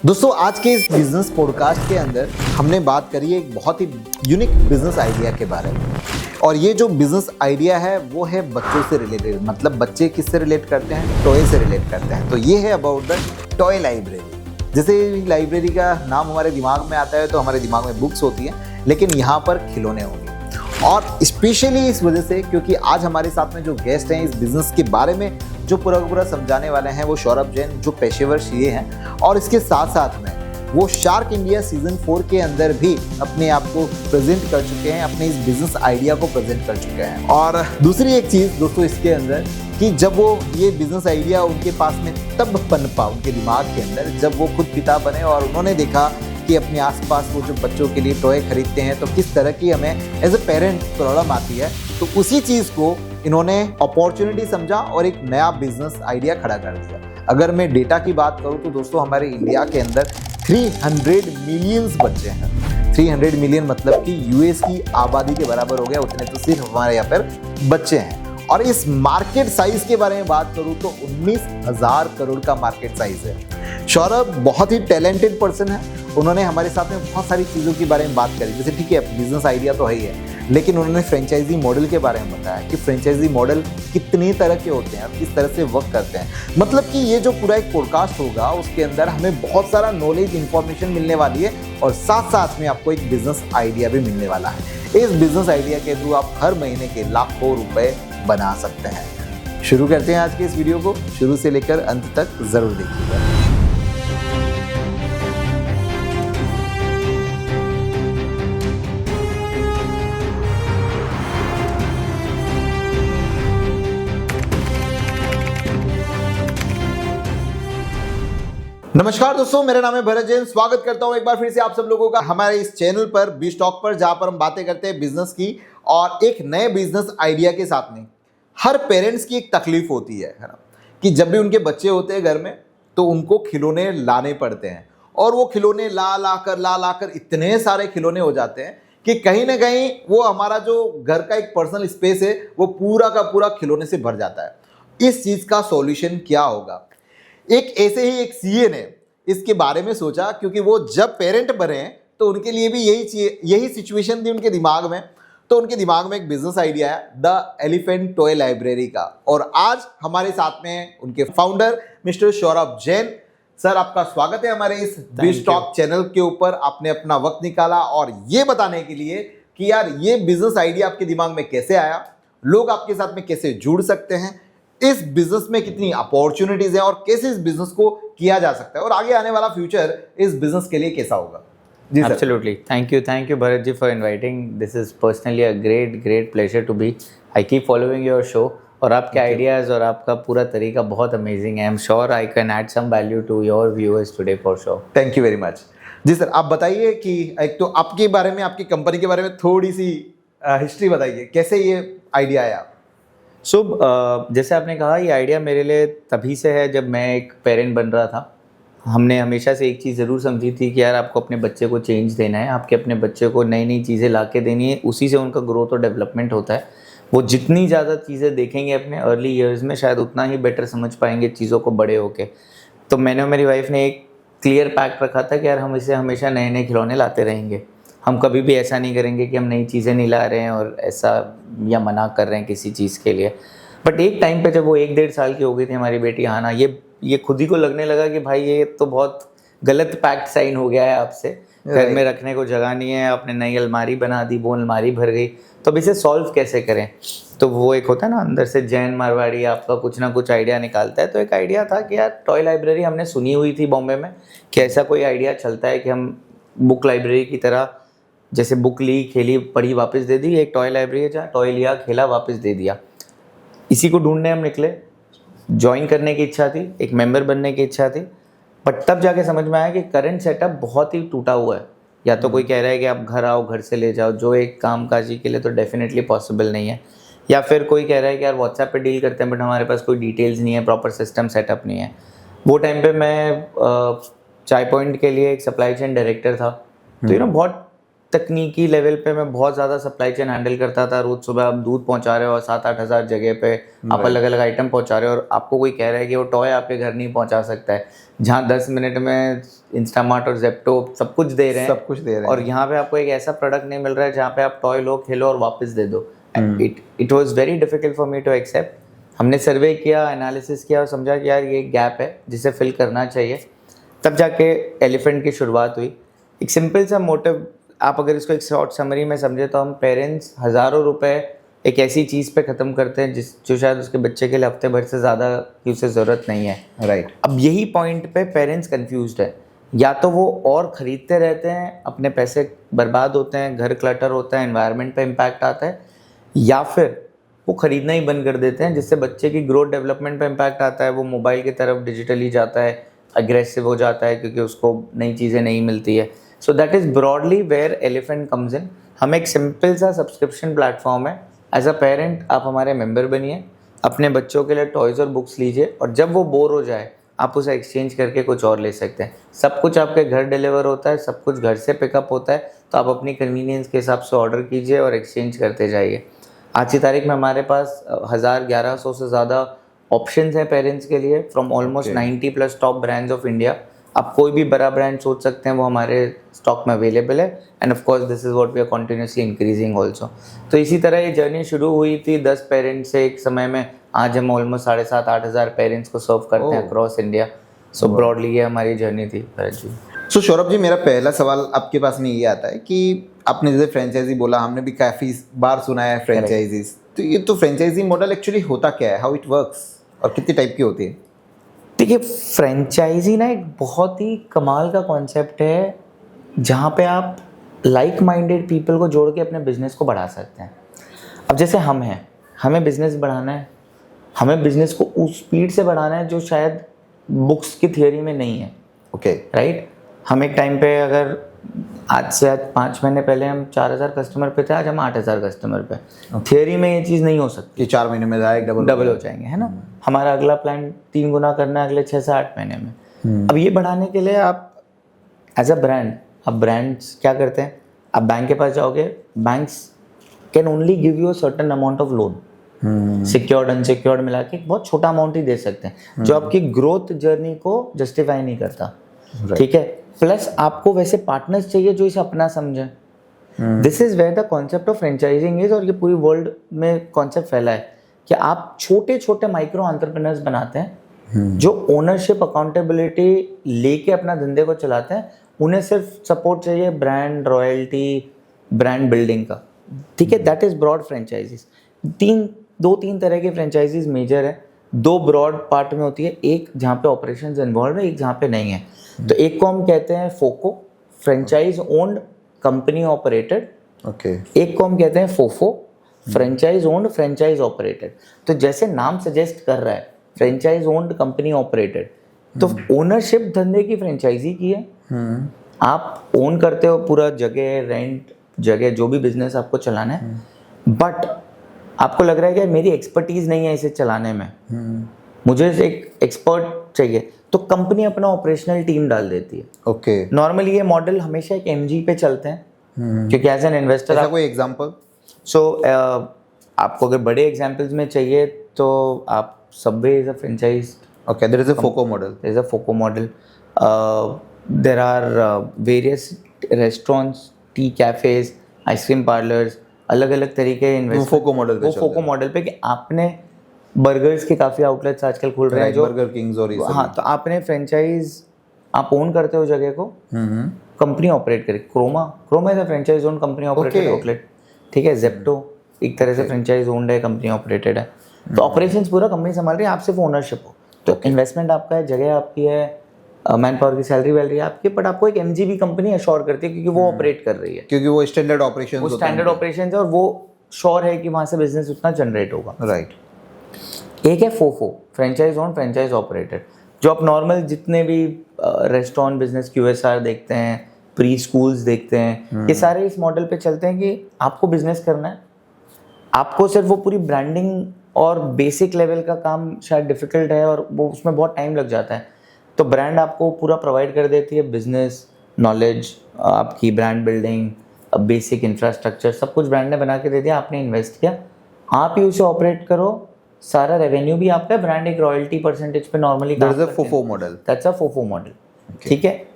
दोस्तों आज के इस बिजनेस पॉडकास्ट के अंदर हमने बात करी है एक बहुत ही यूनिक बिजनेस आइडिया के बारे में। और ये जो बिजनेस आइडिया है वो है बच्चों से रिलेटेड। मतलब बच्चे किससे रिलेट करते हैं? टॉय से रिलेट करते हैं। तो ये है अबाउट द टॉय लाइब्रेरी। जैसे लाइब्रेरी का नाम हमारे दिमाग में आता है तो हमारे दिमाग में बुक्स होती हैं, लेकिन यहाँ पर खिलौने होंगे। और स्पेशली इस वजह से क्योंकि आज हमारे साथ में जो गेस्ट हैं इस बिजनेस के बारे में जो पूरा समझाने वाले हैं वो सौरभ जैन, जो पेशेवर सीए हैं। और इसके साथ साथ में वो शार्क इंडिया सीजन 4 के अंदर भी अपने आप को प्रेजेंट कर चुके हैं, अपने इस बिजनेस आइडिया को प्रेजेंट कर चुके हैं। और दूसरी एक चीज़ दोस्तों इसके अंदर कि जब वो ये बिजनेस आइडिया उनके पास में तब पनपा उनके दिमाग के अंदर जब वो खुद पिता बने और उन्होंने देखा कि अपने आसपास वो जो बच्चों के लिए टॉय खरीदते हैं तो किस तरह की हमें एज ए पेरेंट प्रॉब्लम आती है। तो उसी चीज़ को इन्होंने अपॉर्चुनिटी समझा और एक नया बिजनेस आइडिया खड़ा कर दिया। अगर मैं डेटा की बात करूं तो दोस्तों हमारे इंडिया के अंदर 300 मिलियंस बच्चे हैं। 300 मिलियन मतलब कि यूएस की आबादी के बराबर हो गया, उतने तो सिर्फ हमारे यहाँ पर बच्चे हैं। और इस मार्केट साइज के बारे में बात करूं तो 19,000 करोड़ का मार्केट साइज है। सौरभ बहुत ही टैलेंटेड पर्सन है। उन्होंने हमारे साथ में बहुत सारी चीज़ों के बारे में बात करी। जैसे ठीक है बिजनेस आइडिया तो है ही है, लेकिन उन्होंने फ्रेंचाइजी मॉडल के बारे में बताया कि फ्रेंचाइजी मॉडल कितने तरह के होते हैं और किस तरह से वर्क करते हैं। मतलब कि ये जो पूरा एक पॉडकास्ट होगा उसके अंदर हमें बहुत सारा नॉलेज इन्फॉर्मेशन मिलने वाली है और साथ साथ में आपको एक बिजनेस आइडिया भी मिलने वाला है। इस बिजनेस आइडिया के थ्रू आप हर महीने के लाखों रुपए बना सकते हैं। शुरू करते हैं आज के इस वीडियो को, शुरू से लेकर अंत तक जरूर देखिएगा। नमस्कार दोस्तों, मेरा नाम है भरत जैन। स्वागत करता हूं एक बार फिर से आप सब लोगों का हमारे इस चैनल पर बी स्टॉक पर, जहां पर हम बातें करते हैं बिजनेस की और एक नए बिजनेस आइडिया के साथ में। हर पेरेंट्स की एक तकलीफ होती है ना, कि जब भी उनके बच्चे होते हैं घर में तो उनको खिलौने लाने पड़ते हैं और वो खिलौने ला ला कर इतने सारे खिलौने हो जाते हैं कि कहीं ना कहीं वो हमारा जो घर का एक पर्सनल स्पेस है वो पूरा का पूरा खिलौने से भर जाता है। इस चीज़ का सॉल्यूशन क्या होगा? एक ऐसे ही एक सीए ने इसके बारे में सोचा, क्योंकि वो जब पेरेंट बने तो उनके लिए भी यही सिचुएशन थी उनके दिमाग में। तो उनके दिमाग में एक बिजनेस आइडिया है द एलिफेंट टॉय लाइब्रेरी का। और आज हमारे साथ में उनके founder mister Saurabh Jain. Sir, आपका स्वागत है हमारे इस बी स्टॉक चैनल के ऊपर। आपने अपना वक्त निकाला और ये बताने के लिए कि यार ये बिजनेस आइडिया आपके दिमाग में कैसे आया, लोग आपके साथ में कैसे जुड़ सकते हैं, इस बिजनेस में कितनी अपॉर्चुनिटीज है और कैसे इस बिजनेस को किया जा सकता है और आगे आने वाला फ्यूचर इस बिजनेस के लिए कैसा होगा। जी sir. Absolutely. Thank you Bharat ji for inviting. This is personally a great pleasure to be. I keep following your show और आपके आइडियाज और आपका पूरा तरीका बहुत अमेजिंग है। I'm sure I can add some value to your viewers today for sure. Thank you very much. जी sir, आप बताइए कि एक तो आपके बारे में, आपकी कंपनी के बारे में थोड़ी सी हिस्ट्री बताइए, कैसे ये आइडिया आया? जैसे आपने कहा ये आइडिया मेरे लिए तभी से है जब मैं एक पेरेंट बन रहा था। हमने हमेशा से एक चीज़ ज़रूर समझी थी कि यार आपको अपने बच्चे को चेंज देना है, आपके अपने बच्चे को नई चीज़ें ला के देनी है, उसी से उनका ग्रोथ और डेवलपमेंट होता है। वो जितनी ज़्यादा चीज़ें देखेंगे अपने अर्ली ईयर्स में शायद उतना ही बेटर समझ पाएंगे चीज़ों को बड़े होके। तो मैंने और मेरी वाइफ ने एक क्लियर पैक्ट रखा था कि यार हम इसे हमेशा नए खिलौने लाते रहेंगे। हम कभी भी ऐसा नहीं करेंगे कि हम नई चीज़ें नहीं ला रहे हैं और ऐसा या मना कर रहे हैं किसी चीज़ के लिए। बट एक टाइम पे जब वो 1-1.5 साल की हो गई थी हमारी बेटी हाना, ये खुद ही को लगने लगा कि भाई ये तो बहुत गलत पैक्ट साइन हो गया है आपसे। घर में रखने को जगह नहीं है, आपने नई अलमारी बना दी, वो अलमारी भर गई, तो अब इसे सॉल्व कैसे करें? तो वो एक होता है ना अंदर से जैन मारवाड़ी आपका कुछ ना कुछ आइडिया निकालता है। तो एक आइडिया था कि यार टॉय लाइब्रेरी हमने सुनी हुई थी बॉम्बे में कि ऐसा कोई आइडिया चलता है कि हम बुक लाइब्रेरी की तरह, जैसे बुक ली, खेली, पढ़ी, वापस दे दी, एक टॉय लाइब्रेरी है जहाँ टॉय लिया, खेला, वापस दे दिया। इसी को ढूंढने हम निकले। ज्वाइन करने की इच्छा थी, एक मेंबर बनने की इच्छा थी, बट तब जाके समझ में आया कि करंट सेटअप बहुत ही टूटा हुआ है। या तो कोई कह रहा है कि आप घर आओ, घर से ले जाओ, जो एक कामकाजी के लिए तो डेफिनेटली पॉसिबल नहीं है। या फिर कोई कह रहा है कि यार व्हाट्सएप पे डील करते हैं बट हमारे पास कोई डिटेल्स नहीं है, प्रॉपर सिस्टम सेटअप नहीं है। वो टाइम पे मैं चाय पॉइंट के लिए एक सप्लाई चेन डायरेक्टर था। तो बहुत तकनीकी लेवल पे मैं बहुत ज़्यादा सप्लाई चेन हैंडल करता था। रोज़ सुबह आप दूध पहुंचा रहे हो और 7-8 हज़ार जगह पे आप अलग अलग आइटम पहुंचा रहे हो और आपको कोई कह रहा है कि वो टॉय आपके घर नहीं पहुंचा सकता है, जहाँ 10 मिनट में इंस्टामार्ट और जेप्टो सब कुछ दे रहे हैं, सब कुछ दे रहे हैं, और यहाँ पे आपको एक ऐसा प्रोडक्ट नहीं मिल रहा है जहाँ पे आप टॉय लो, खेलो और वापस दे दो। It was very difficult for me to accept. हमने सर्वे किया, एनालिसिस किया और समझा कि यार ये गैप है जिसे फिल करना चाहिए। तब जाके एलिफेंट की शुरुआत हुई। एक सिंपल सा मोटिव, आप अगर इसको एक शॉर्ट समरी में समझे तो हम पेरेंट्स हज़ारों रुपए एक ऐसी चीज़ पे ख़त्म करते हैं जो शायद उसके बच्चे के लिए हफ्ते भर से ज़्यादा की उसे ज़रूरत नहीं है। राइट। अब यही पॉइंट पे पेरेंट्स कंफ्यूज्ड है, या तो वो और ख़रीदते रहते हैं, अपने पैसे बर्बाद होते हैं, घर क्लटर होता है, एनवायरनमेंट पे इम्पैक्ट आता है, या फिर वो ख़रीदना ही बंद कर देते हैं, जिससे बच्चे की ग्रोथ डेवलपमेंट पे इम्पैक्ट आता है, वो मोबाइल की तरफ डिजिटली जाता है, अग्रेसिव हो जाता है क्योंकि उसको नई चीज़ें नहीं मिलती है। So that is broadly where Elephant comes in. हम एक सिंपल सा सब्सक्रिप्शन प्लेटफॉर्म है। एज अ पेरेंट आप हमारे मेंबर बनिए, अपने बच्चों के लिए टॉयज़ और बुक्स लीजिए, और जब वो बोर हो जाए आप उसे एक्सचेंज करके कुछ और ले सकते हैं। सब कुछ आपके घर डिलीवर होता है, सब कुछ घर से पिकअप होता है, तो आप अपनी कन्वीनियंस के हिसाब से ऑर्डर कीजिए और एक्सचेंज करते जाइए। आज की तारीख में हमारे पास 1100 से ज़्यादा ऑप्शंस हैं पेरेंट्स के लिए, from almost 90+ top brands of India. आप कोई भी बड़ा ब्रांड सोच सकते हैं, वो हमारे स्टॉक में अवेलेबल है, and of course this is what we are continuously increasing also. तो इसी तरह ये जर्नी शुरू हुई थी 10 पेरेंट्स से एक समय में। आज हम ऑलमोस्ट 7,500-8 हज़ार पेरेंट्स को सर्व करते हैं अक्रॉस इंडिया। सो ब्रॉडली ये हमारी जर्नी थी भरत जी। सो सौरभ जी, मेरा पहला सवाल आपके पास में ये आता है कि आपने जैसे फ्रेंचाइजी बोला, हमने भी काफ़ी बार सुना है फ्रेंचाइजीज, तो ये तो फ्रेंचाइजी मॉडल एक्चुअली होता क्या है, हाउ इट वर्क्स, और कितनी टाइप की होती है? देखिए, फ्रेंचाइजी ना एक बहुत ही कमाल का कॉन्सेप्ट है, जहाँ पे आप लाइक माइंडेड पीपल को जोड़ के अपने बिजनेस को बढ़ा सकते हैं। अब जैसे हम हैं, हमें बिजनेस बढ़ाना है, हमें बिजनेस को उस स्पीड से बढ़ाना है जो शायद बुक्स की थियोरी में नहीं है। Okay, right. हम एक टाइम पे, अगर आज से 5 महीने पहले हम 4,000 कस्टमर पे थे, आज हम 8,000 कस्टमर पे। थियोरी में ये चीज़ नहीं हो सकती कि 4 महीने में डबल हो जाएंगे, है ना। हमारा अगला प्लान 3 गुना करना है अगले 6 से 8 महीने में। अब ये बढ़ाने के लिए आप एज अ ब्रांड, अब ब्रांड्स क्या करते हैं, आप बैंक के पास जाओगे, banks can only give you a certain amount of loan, secured unsecured मिला के बहुत छोटा अमाउंट ही दे सकते हैं, जो आपकी ग्रोथ जर्नी को जस्टिफाई नहीं करता। ठीक है। प्लस आपको वैसे पार्टनर्स चाहिए जो इसे अपना समझें। This is where the concept of franchising is, और ये पूरी वर्ल्ड में कॉन्सेप्ट फैला है कि आप छोटे छोटे माइक्रो एंटरप्रेन्योर्स बनाते हैं जो ओनरशिप अकाउंटेबिलिटी लेके अपना धंधे को चलाते हैं। उन्हें सिर्फ सपोर्ट चाहिए ब्रांड रॉयल्टी, ब्रांड बिल्डिंग का। ठीक है, दैट इज ब्रॉड फ्रेंचाइजीज। 2-3 तरह के फ्रेंचाइजीज मेजर है। 2 ब्रॉड पार्ट में होती है, एक जहाँ पे ऑपरेशंस इन्वॉल्व है, एक जहाँ पे नहीं है। तो एक को हम कहते हैं FOCO, franchise owned company operated. Okay. एक को हम कहते हैं FOFO, franchise owned franchise operated. तो जैसे नाम सजेस्ट कर रहा है, फ्रेंचाइज ओन्ड कंपनी ऑपरेटेड, तो ओनरशिप धंधे की फ्रेंचाइजी की है। आप ओन करते हो पूरा जगह, रेंट जगह, जो भी बिजनेस आपको चलाना है, बट आपको लग रहा है कि मेरी एक्सपर्टीज नहीं है इसे चलाने में, मुझे एक एक्सपर्ट चाहिए, तो कंपनी अपना ऑपरेशनल टीम डाल देती है। ओके। नॉर्मली ये मॉडल हमेशा एक एमजी पे चलते हैं, क्योंकि एज एन इन्वेस्टर। कोई एग्जांपल? सो आपको अगर बड़े एग्जांपल्स में चाहिए तो आप Subway is a franchise. Okay, there is a FOCO model. There is a FOCO model. There are various restaurants, tea cafes, ice cream parlours, अलग अलग तरीके इन्वेस्ट फोको मॉडल पे। वो फोको मॉडल पे कि आपने बर्गर्स के काफ़ी आउटलेट्स आजकल खुल रहे हैं, जो बर्गर किंग्स और हाँ, तो आपने फ्रेंचाइज, आप ओन करते हो जगह को, कंपनी ऑपरेट करे। Croma is a franchise own company operated outlet. ठीक है। जेप्टो एक तरह से फ्रेंचाइज ओन्ड है, कंपनी ऑपरेटेड है। तो ऑपरेशंस पूरा कंपनी संभाल रही है, आप सिर्फ ओनरशिप हो। तो इन्वेस्टमेंट आपका है, जगह आपकी है, मैन पावर की सैलरी वैलरी आपकी, बट आपको एक एमजीबी कंपनी अश्योर करती है क्योंकि वो ऑपरेट कर रही है, क्योंकि वो स्टैंडर्ड ऑपरेशन, वो स्टैंडर्ड ऑपरेशन है, और वो श्योर है कि वहाँ से बिजनेस उतना जनरेट होगा। राइट। एक है फोफो, फ्रेंचाइज ओन फ्रेंचाइज ऑपरेटेड, जो आप नॉर्मल जितने भी रेस्टोरेंट बिजनेस, QSR देखते हैं, प्री स्कूल्स देखते हैं, ये सारे इस मॉडल पे चलते हैं कि आपको बिजनेस करना है, आपको सिर्फ वो पूरी ब्रांडिंग और बेसिक लेवल का काम शायद डिफिकल्ट है और वो उसमें बहुत टाइम लग जाता है, तो ब्रांड आपको पूरा प्रोवाइड कर देती है, बिजनेस नॉलेज, आपकी ब्रांड बिल्डिंग, बेसिक इंफ्रास्ट्रक्चर सब कुछ ब्रांड ने बना के दे दिया, आपने इन्वेस्ट किया, आप ही उसे ऑपरेट करो, सारा रेवेन्यू भी आपका, ब्रांड एक रॉयल्टी परसेंटेज पे normally That is a FOFO model. That's a FOFO model, ठीक है।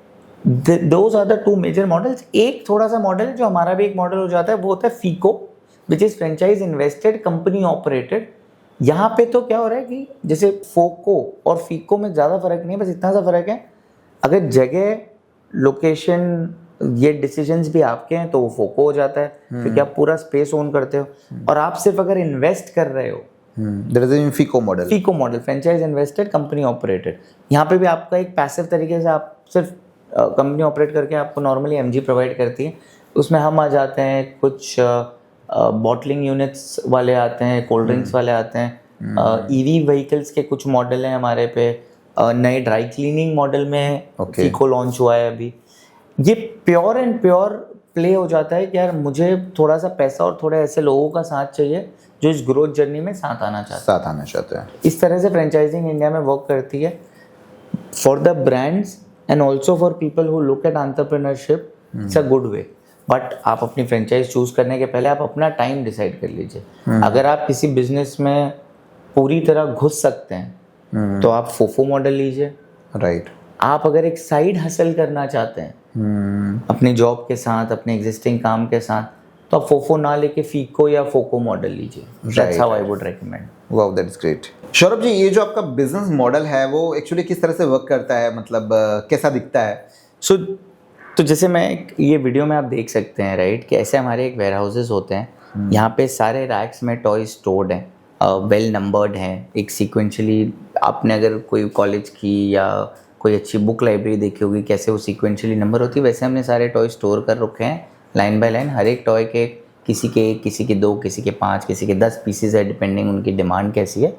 Those are the two major models. एक थोड़ा सा मॉडल है जो हमारा भी एक मॉडल हो जाता है, वो होता है FICO, which is franchise invested company operated. यहाँ पे तो क्या हो रहा है कि जैसे फोको और फीको में ज़्यादा फर्क नहीं है, बस इतना सा फर्क है, अगर जगह, लोकेशन, ये डिसीजंस भी आपके हैं तो वो फोको हो जाता है क्योंकि आप पूरा स्पेस ओन करते हो, और आप सिर्फ अगर इन्वेस्ट कर रहे हो, That is in FICO model. FICO model, franchise invested company operated. यहाँ पे भी आपका एक पैसिव तरीके से आप सिर्फ कंपनी ऑपरेट करके आपको नॉर्मली एमजी प्रोवाइड करती है, उसमें हम आ जाते हैं, कुछ बॉटलिंग यूनिट्स वाले आते हैं, कोल्ड ड्रिंक्स वाले आते हैं, ईवी व्हीकल्स के कुछ मॉडल हैं हमारे पे, नए ड्राई क्लीनिंग मॉडल में फीको लॉन्च हुआ है अभी। ये प्योर एंड प्योर प्ले हो जाता है कि यार मुझे थोड़ा सा पैसा और थोड़े ऐसे लोगों का साथ चाहिए जो इस ग्रोथ जर्नी में साथ आना चाहते हैं। इस तरह से फ्रेंचाइजिंग इंडिया में वर्क करती है for the brands and also for people who look at entrepreneurship. It's a good way, but आप अपनी फ्रेंचाइज चूज करने के पहले आप अपना टाइम डिसाइड कर लीजिए। अगर आप किसी बिजनेस में पूरी तरह घुस सकते हैं तो आप फोफो मॉडल लीजिए, राइट। आप अगर एक साइड हसल करना चाहते हैं अपनी जॉब के साथ, अपने एग्जिस्टिंग काम के साथ, तो आप फोफो ना लेके फीको या फोको मॉडल लीजिए। That's how I would recommend. Wow, that's great. Saurabh ji, ये जो आपका बिजनेस मॉडल है वो एक्चुअली किस तरह से वर्क करता है, मतलब कैसा दिखता है? तो जैसे ये वीडियो में आप देख सकते हैं, राइट, कि ऐसे हमारे एक वेयर हाउसेज होते हैं, यहाँ पे सारे रैक्स में टॉय स्टोर्ड हैं, वेल नंबर्ड हैं, एक सीक्वेंशली। आपने अगर कोई कॉलेज की या कोई अच्छी बुक लाइब्रेरी देखी होगी, कैसे वो सीक्वेंशली नंबर होती है, वैसे हमने सारे टॉय स्टोर कर रखे हैं लाइन बाय लाइन। हर एक टॉय के किसी के 2, किसी के 5, किसी के 10 पीसेज है, डिपेंडिंग उनकी डिमांड कैसी है।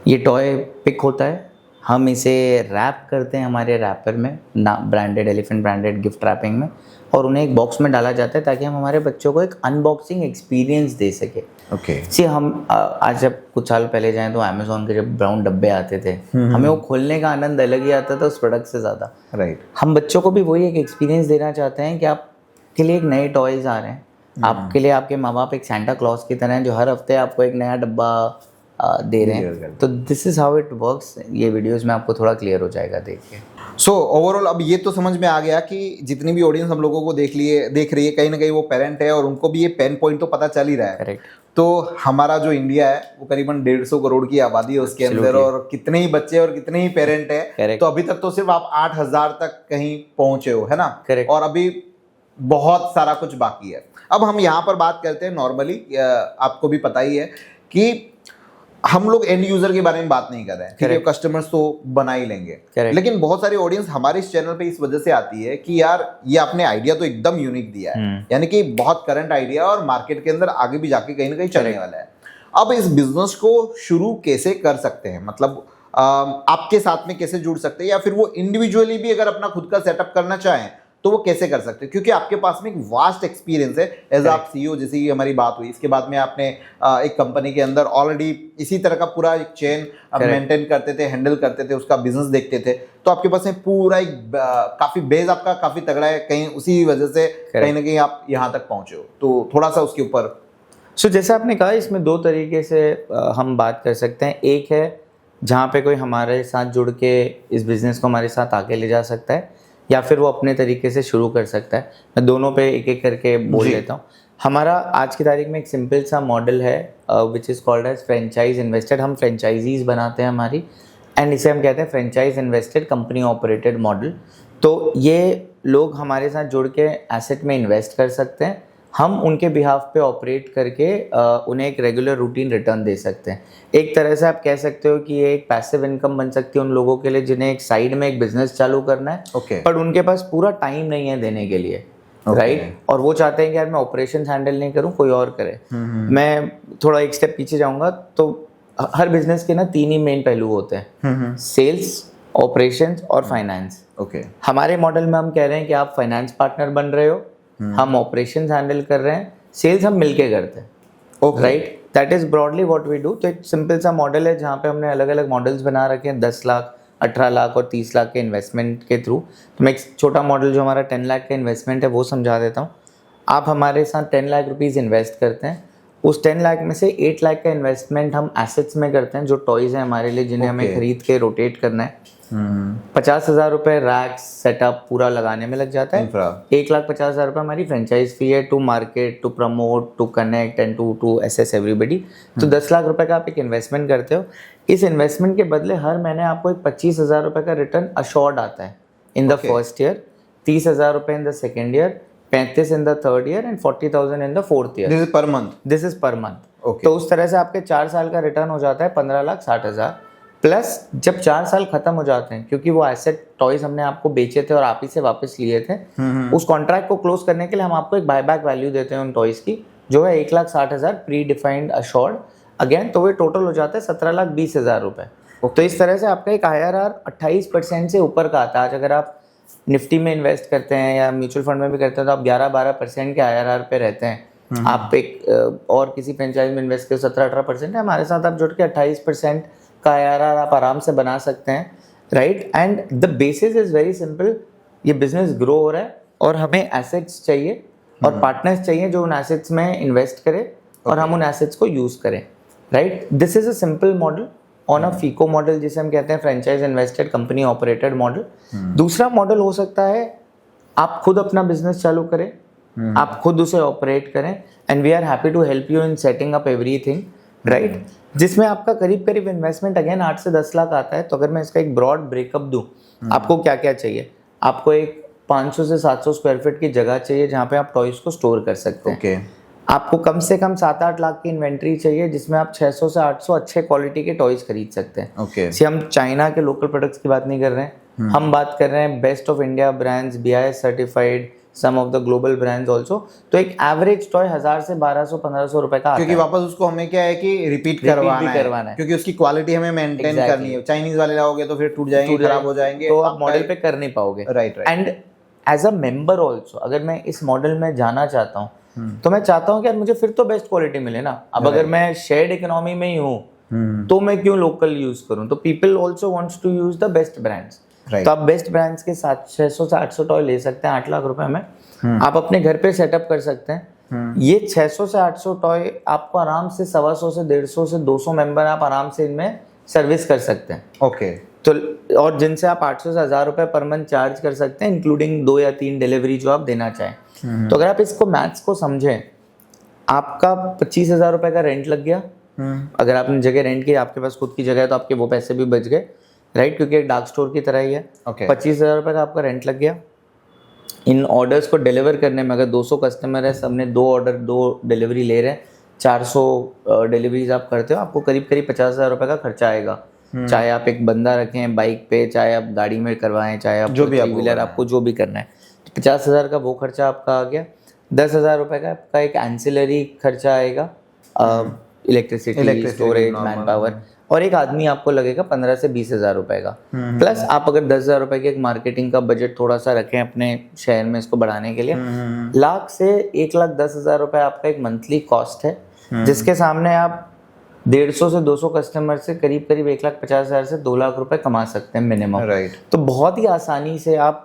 ये टॉय पिक होता है, हम इसे रैप करते हैं हमारे रैपर में, ना branded, Elephant branded gift wrapping में, और उन्हें एक बॉक्स में डाला जाता है ताकि हम हमारे बच्चों को एक अनबॉक्सिंग एक्सपीरियंस दे सके। ओके। हम आज जब कुछ साल पहले जाएं तो अमेज़ॉन के जब ब्राउन डब्बे आते थे, हमें वो खोलने का आनंद अलग ही आता था उस प्रोडक्ट से ज़्यादा। राइट। हम बच्चों को भी वही एक एक्सपीरियंस देना चाहते हैं कि आपके लिए एक नए टॉयज़ आ रहे हैं, आपके लिए आपके माँ बाप एक सेंटा क्लॉज की तरह हैं जो हर हफ्ते आपको एक नया डब्बा दे रहे हैं। तो this is how it works. ये वीडियोस में आपको थोड़ा क्लियर हो जाएगा देख के। सो ओवरऑल अब ये तो समझ में आ गया कि जितनी भी ऑडियंस हम लोगों को देख रही है, कहीं ना कहीं वो पेरेंट है और उनको भी ये पेन पॉइंट तो पता चल ही रहा है। करेक्ट। तो हमारा जो इंडिया है वो करीबन 150 करोड़ की आबादी है उसके अंदर, और कितने ही बच्चे और कितने ही पेरेंट है, तो अभी तक तो सिर्फ आप 8,000 तक कहीं पहुंचे हो, है ना? Correct. और अभी बहुत सारा कुछ बाकी है। अब हम यहाँ पर बात करते हैं नॉर्मली, आपको भी पता ही है कि हम लोग एंड यूजर के बारे में बात नहीं कर रहे हैं, ठीक है, कस्टमर्स तो बना ही लेंगे। लेकिन बहुत सारी ऑडियंस हमारे इस चैनल पे इस वजह से आती है कि यार ये आपने आइडिया तो एकदम यूनिक दिया है, यानी कि बहुत करंट आइडिया और मार्केट के अंदर आगे भी जाके कहीं ना कहीं चलने वाला है। अब इस बिजनेस को शुरू कैसे कर सकते हैं, मतलब आपके साथ में कैसे जुड़ सकते हैं, या फिर वो इंडिविजुअली भी अगर अपना खुद का सेटअप करना चाहें तो वो कैसे कर सकते हैं? क्योंकि आपके पास में एक वास्ट एक्सपीरियंस है एज आप सीईओ, जैसे कि हमारी बात हुई, इसके बाद में आपने एक कंपनी के अंदर ऑलरेडी इसी तरह का पूरा एक चेन मेंटेन करते थे, हैंडल करते थे, उसका बिजनेस देखते थे, तो आपके पास में पूरा एक काफी बेस आपका काफी तगड़ा है, कहीं उसी वजह से कहीं ना कहीं आप यहाँ तक पहुंचे हो। तो थोड़ा सा उसके ऊपर। सो जैसे आपने कहा, इसमें 2 तरीके से हम बात कर सकते हैं। एक है जहाँ पे कोई हमारे साथ जुड़ के इस बिज़नेस को हमारे साथ आगे ले जा सकता है, या फिर वो अपने तरीके से शुरू कर सकता है। मैं दोनों पे एक एक करके बोल लेता हूँ। हमारा आज की तारीख में एक सिंपल सा मॉडल है which is called as franchise invested. हम फ्रेंचाइजीज बनाते हैं हमारी, एंड इसे हम कहते हैं franchise invested company operated model. तो ये लोग हमारे साथ जुड़ के एसेट में इन्वेस्ट कर सकते हैं, हम उनके बिहाफ पे ऑपरेट करके उन्हें एक रेगुलर रूटीन रिटर्न दे सकते हैं। एक तरह से आप कह सकते हो कि ये एक पैसिव इनकम बन सकती है उन लोगों के लिए जिन्हें एक साइड में एक बिजनेस चालू करना है, पर उनके पास पूरा टाइम नहीं है देने के लिए, राइट? और वो चाहते हैं कि यार मैं ऑपरेशन हैंडल नहीं करूँ, कोई और करे। मैं थोड़ा एक स्टेप पीछे जाऊँगा, तो हर बिजनेस के ना 3 ही मेन पहलू होते हैं, सेल्स, ऑपरेशंस और फाइनेंस। हमारे मॉडल में हम कह रहे हैं कि आप फाइनेंस पार्टनर बन रहे हो, हम ऑपरेशंस हैंडल कर रहे हैं, सेल्स हम मिलके करते हैं, right? That is broadly what we do. तो एक सिंपल सा मॉडल है जहाँ पे हमने अलग अलग मॉडल्स बना रखे हैं, 10 लाख, 18 लाख और 30 लाख के इन्वेस्टमेंट के थ्रू। तो मैं एक छोटा मॉडल जो हमारा 10 लाख का इन्वेस्टमेंट है वो समझा देता हूँ। आप हमारे साथ 10 लाख रुपीज़ इन्वेस्ट करते हैं, उस 10 लाख में से 8 लाख का इन्वेस्टमेंट हम एसेट्स में करते हैं, जो टॉयज़ हैं हमारे लिए, जिन्हें हमें खरीद के रोटेट करना है। 50,000 रुपये रैक्स सेटअप पूरा लगाने में लग जाता है। 1,50,000 रुपये हमारी फ्रेंचाइज फी है, to market, to promote, to connect and to access everybody. तो 10 लाख रुपए का आप एक इन्वेस्टमेंट करते हो। इस इन्वेस्टमेंट के बदले हर महीने आपको एक 25,000 रुपये का रिटर्न अश्योर्ड आता है इन द फर्स्ट ईयर, 30,000 रुपये in the second year, 35 in the third year and 40,000 in the fourth year. This is per month. This is per month. तो उस तरह से आपके 4 साल का रिटर्न हो जाता है 15,60,000 प्लस। जब 4 साल खत्म हो जाते हैं, क्योंकि वो एसेट टॉयज हमने आपको बेचे थे और आप ही से वापस लिए थे, उस कॉन्ट्रैक्ट को क्लोज करने के लिए हम आपको एक बायबैक वैल्यू देते हैं उन टॉयज की, जो है 1,60,000 प्री डिफाइंड अश्योर्ड अगेन। तो वे टोटल हो जाता है 17,20,000 रुपए। तो इस तरह से आपका एक IRR 28% से ऊपर का आता है। आज अगर आप निफ्टी में इन्वेस्ट करते हैं या म्यूचुअल फंड में भी करते हैं तो आप 11-12% के IRR पे रहते हैं। आप एक और किसी फ्रेंचाइज में इन्वेस्ट करें 17-18% है, हमारे साथ आप जुड़ के 28% का IRR आप आराम से बना सकते हैं, right. And the basis is very simple, ये बिजनेस ग्रो हो रहा है और हमें एसेट्स चाहिए और पार्टनर्स चाहिए जो उन एसेट्स में इन्वेस्ट करें और हम उन एसेट्स को यूज करें, right. This is a simple model on a FICO model, जिसे हम कहते हैं franchise invested company operated model. दूसरा मॉडल हो सकता है आप खुद अपना बिजनेस चालू करें, आप खुद उसे ऑपरेट करें, and we are happy to help you in setting up everything, right. जिसमें आपका करीब करीब इन्वेस्टमेंट अगेन 8 से 10 लाख आता है। तो अगर मैं इसका एक ब्रॉड ब्रेकअप दूं, आपको क्या क्या चाहिए? आपको एक 500 से 700 स्क्वायर फीट की जगह चाहिए जहाँ पे आप टॉयज को स्टोर कर सकते हैं। आपको कम से कम 7-8 लाख की इन्वेंट्री चाहिए जिसमें आप 600 से 800 अच्छे क्वालिटी के टॉयज खरीद सकते हैं। हम चाइना के लोकल प्रोडक्ट्स की बात नहीं कर रहे हैं, हम बात कर रहे हैं best of India brands, BIS certified, some of the global brands also. तो एक एवरेज टॉय 1000 से 1200-1500 रुपए का आता है, क्योंकि वापस उसको हमें क्या है कि रिपीट करवाना है, क्योंकि उसकी क्वालिटी हमें मेंटेन करनी है। चाइनीज वाले लाओगे तो फिर टूट जाएंगे, खराब हो जाएंगे, तो आप मॉडल पे कर नहीं पाओगे, right. And as a member also अगर मैं इस मॉडल में जाना चाहता हूँ तो मैं चाहता हूँ कि यार मुझे फिर तो बेस्ट क्वालिटी मिले ना। अब अगर मैं शेयर्ड इकोनॉमी में ही हूँ तो मैं क्यों लोकल यूज करूँ? तो people also wants to use the best brands. तो आप बेस्ट ब्रांड्स के साथ 600 से 800 टॉय ले सकते हैं 8 लाख रुपए में। आप अपने घर पे सेटअप कर सकते हैं। ये 600 से 800 टॉय आपको आराम से 125 से 150 से 200 मेंबर आप आराम से इनमें सर्विस कर सकते हैं। ओके। तो और जिनसे आप 800 से 1000 रुपए पर मंथ चार्ज कर सकते हैं, इंक्लूडिंग 2 या 3 डिलीवरी जो आप देना चाहें। तो अगर आप इसको मैथ्स को समझें, आपका 25,000 रुपए का रेंट लग गया। अगर आपने जगह रेंट की, आपके पास खुद की जगह है तो आपके वो पैसे भी बच गए, राइट, क्योंकि एक डार्क स्टोर की तरह ही है। 25,000 रुपए का आपका रेंट लग गया। इन ऑर्डर्स को डिलीवर करने में अगर 200 कस्टमर है, सबने 2 ऑर्डर 2 डिलीवरी ले रहे हैं, 400 डिलीवरीज आप करते हो, आपको करीब करीब 50,000 रुपए का खर्चा आएगा। चाहे आप एक बंदा रखें बाइक पे, चाहे आप गाड़ी में करवाएं, चाहे आप जो भी व्हीलर, आपको जो भी करना है, 50,000 का वो खर्चा आपका आ गया। 10,000 रुपए का आपका एक एंसिलरी खर्चा आएगा, इलेक्ट्रिसिटी, स्टोरेज, मैन पावर, और एक आदमी आपको लगेगा 15 से 20,000 रुपए का। प्लस आप अगर 10,000 रुपए की एक मार्केटिंग का बजट थोड़ा सा रखें अपने शहर में इसको बढ़ाने के लिए, लाख से 1,10,000 रुपए आपका एक मंथली कॉस्ट है, जिसके सामने आप 150 से 200 कस्टमर से करीब करीब 1,50,000 से 2 लाख रुपए कमा सकते हैं मिनिमम, राइट। तो बहुत ही आसानी से आप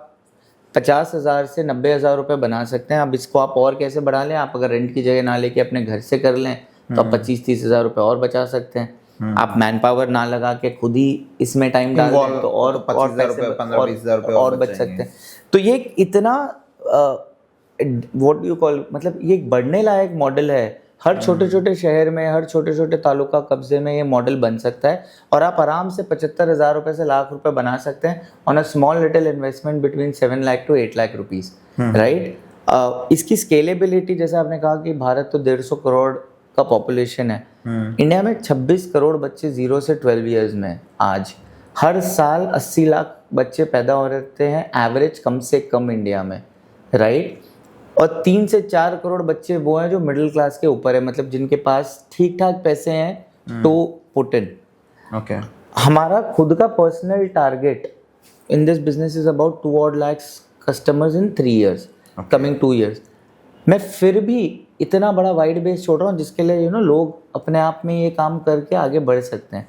50,000 से 90,000 रुपए बना सकते हैं। अब इसको आप और कैसे बढ़ा लें? आप अगर रेंट की जगह ना लेके अपने घर से कर लें तो आप 25-30,000 रुपए और बचा सकते हैं। आप मैन पावर ना लगा के खुद ही इसमें टाइम डाल दें तो और पैसे और बच सकते हैं। तो ये इतना व्हाट यू कॉल, मतलब ये एक बढ़ने लायक मॉडल है। हर छोटे छोटे शहर में, हर छोटे छोटे तालुका कब्जे में ये मॉडल बन सकता है और आप आराम से 75,000 रुपए से लाख रुपए बना सकते हैं on a small little investment between 7 lakh to 8 lakh rupees, right. इसकी स्केलेबिलिटी, जैसे आपने कहा कि भारत तो 150 करोड़ का पॉपुलेशन है, इंडिया में 26 करोड़ बच्चे 0 से 12 ईयर्स में आज हर साल 80 लाख बच्चे पैदा हो रहते हैं एवरेज, कम से कम इंडिया में, राइट। और 3 से 4 करोड़ बच्चे वो हैं जो मिडिल क्लास के ऊपर है, मतलब जिनके पास ठीक ठाक पैसे हैं टू पुट इन। ओके। हमारा खुद का personal target in this business is about 2 lakh customers in 3 years, coming 2 years. मैं फिर भी इतना बड़ा वाइड बेस छोड़ रहा हूँ जिसके लिए लोग अपने आप में ये काम करके आगे बढ़ सकते हैं,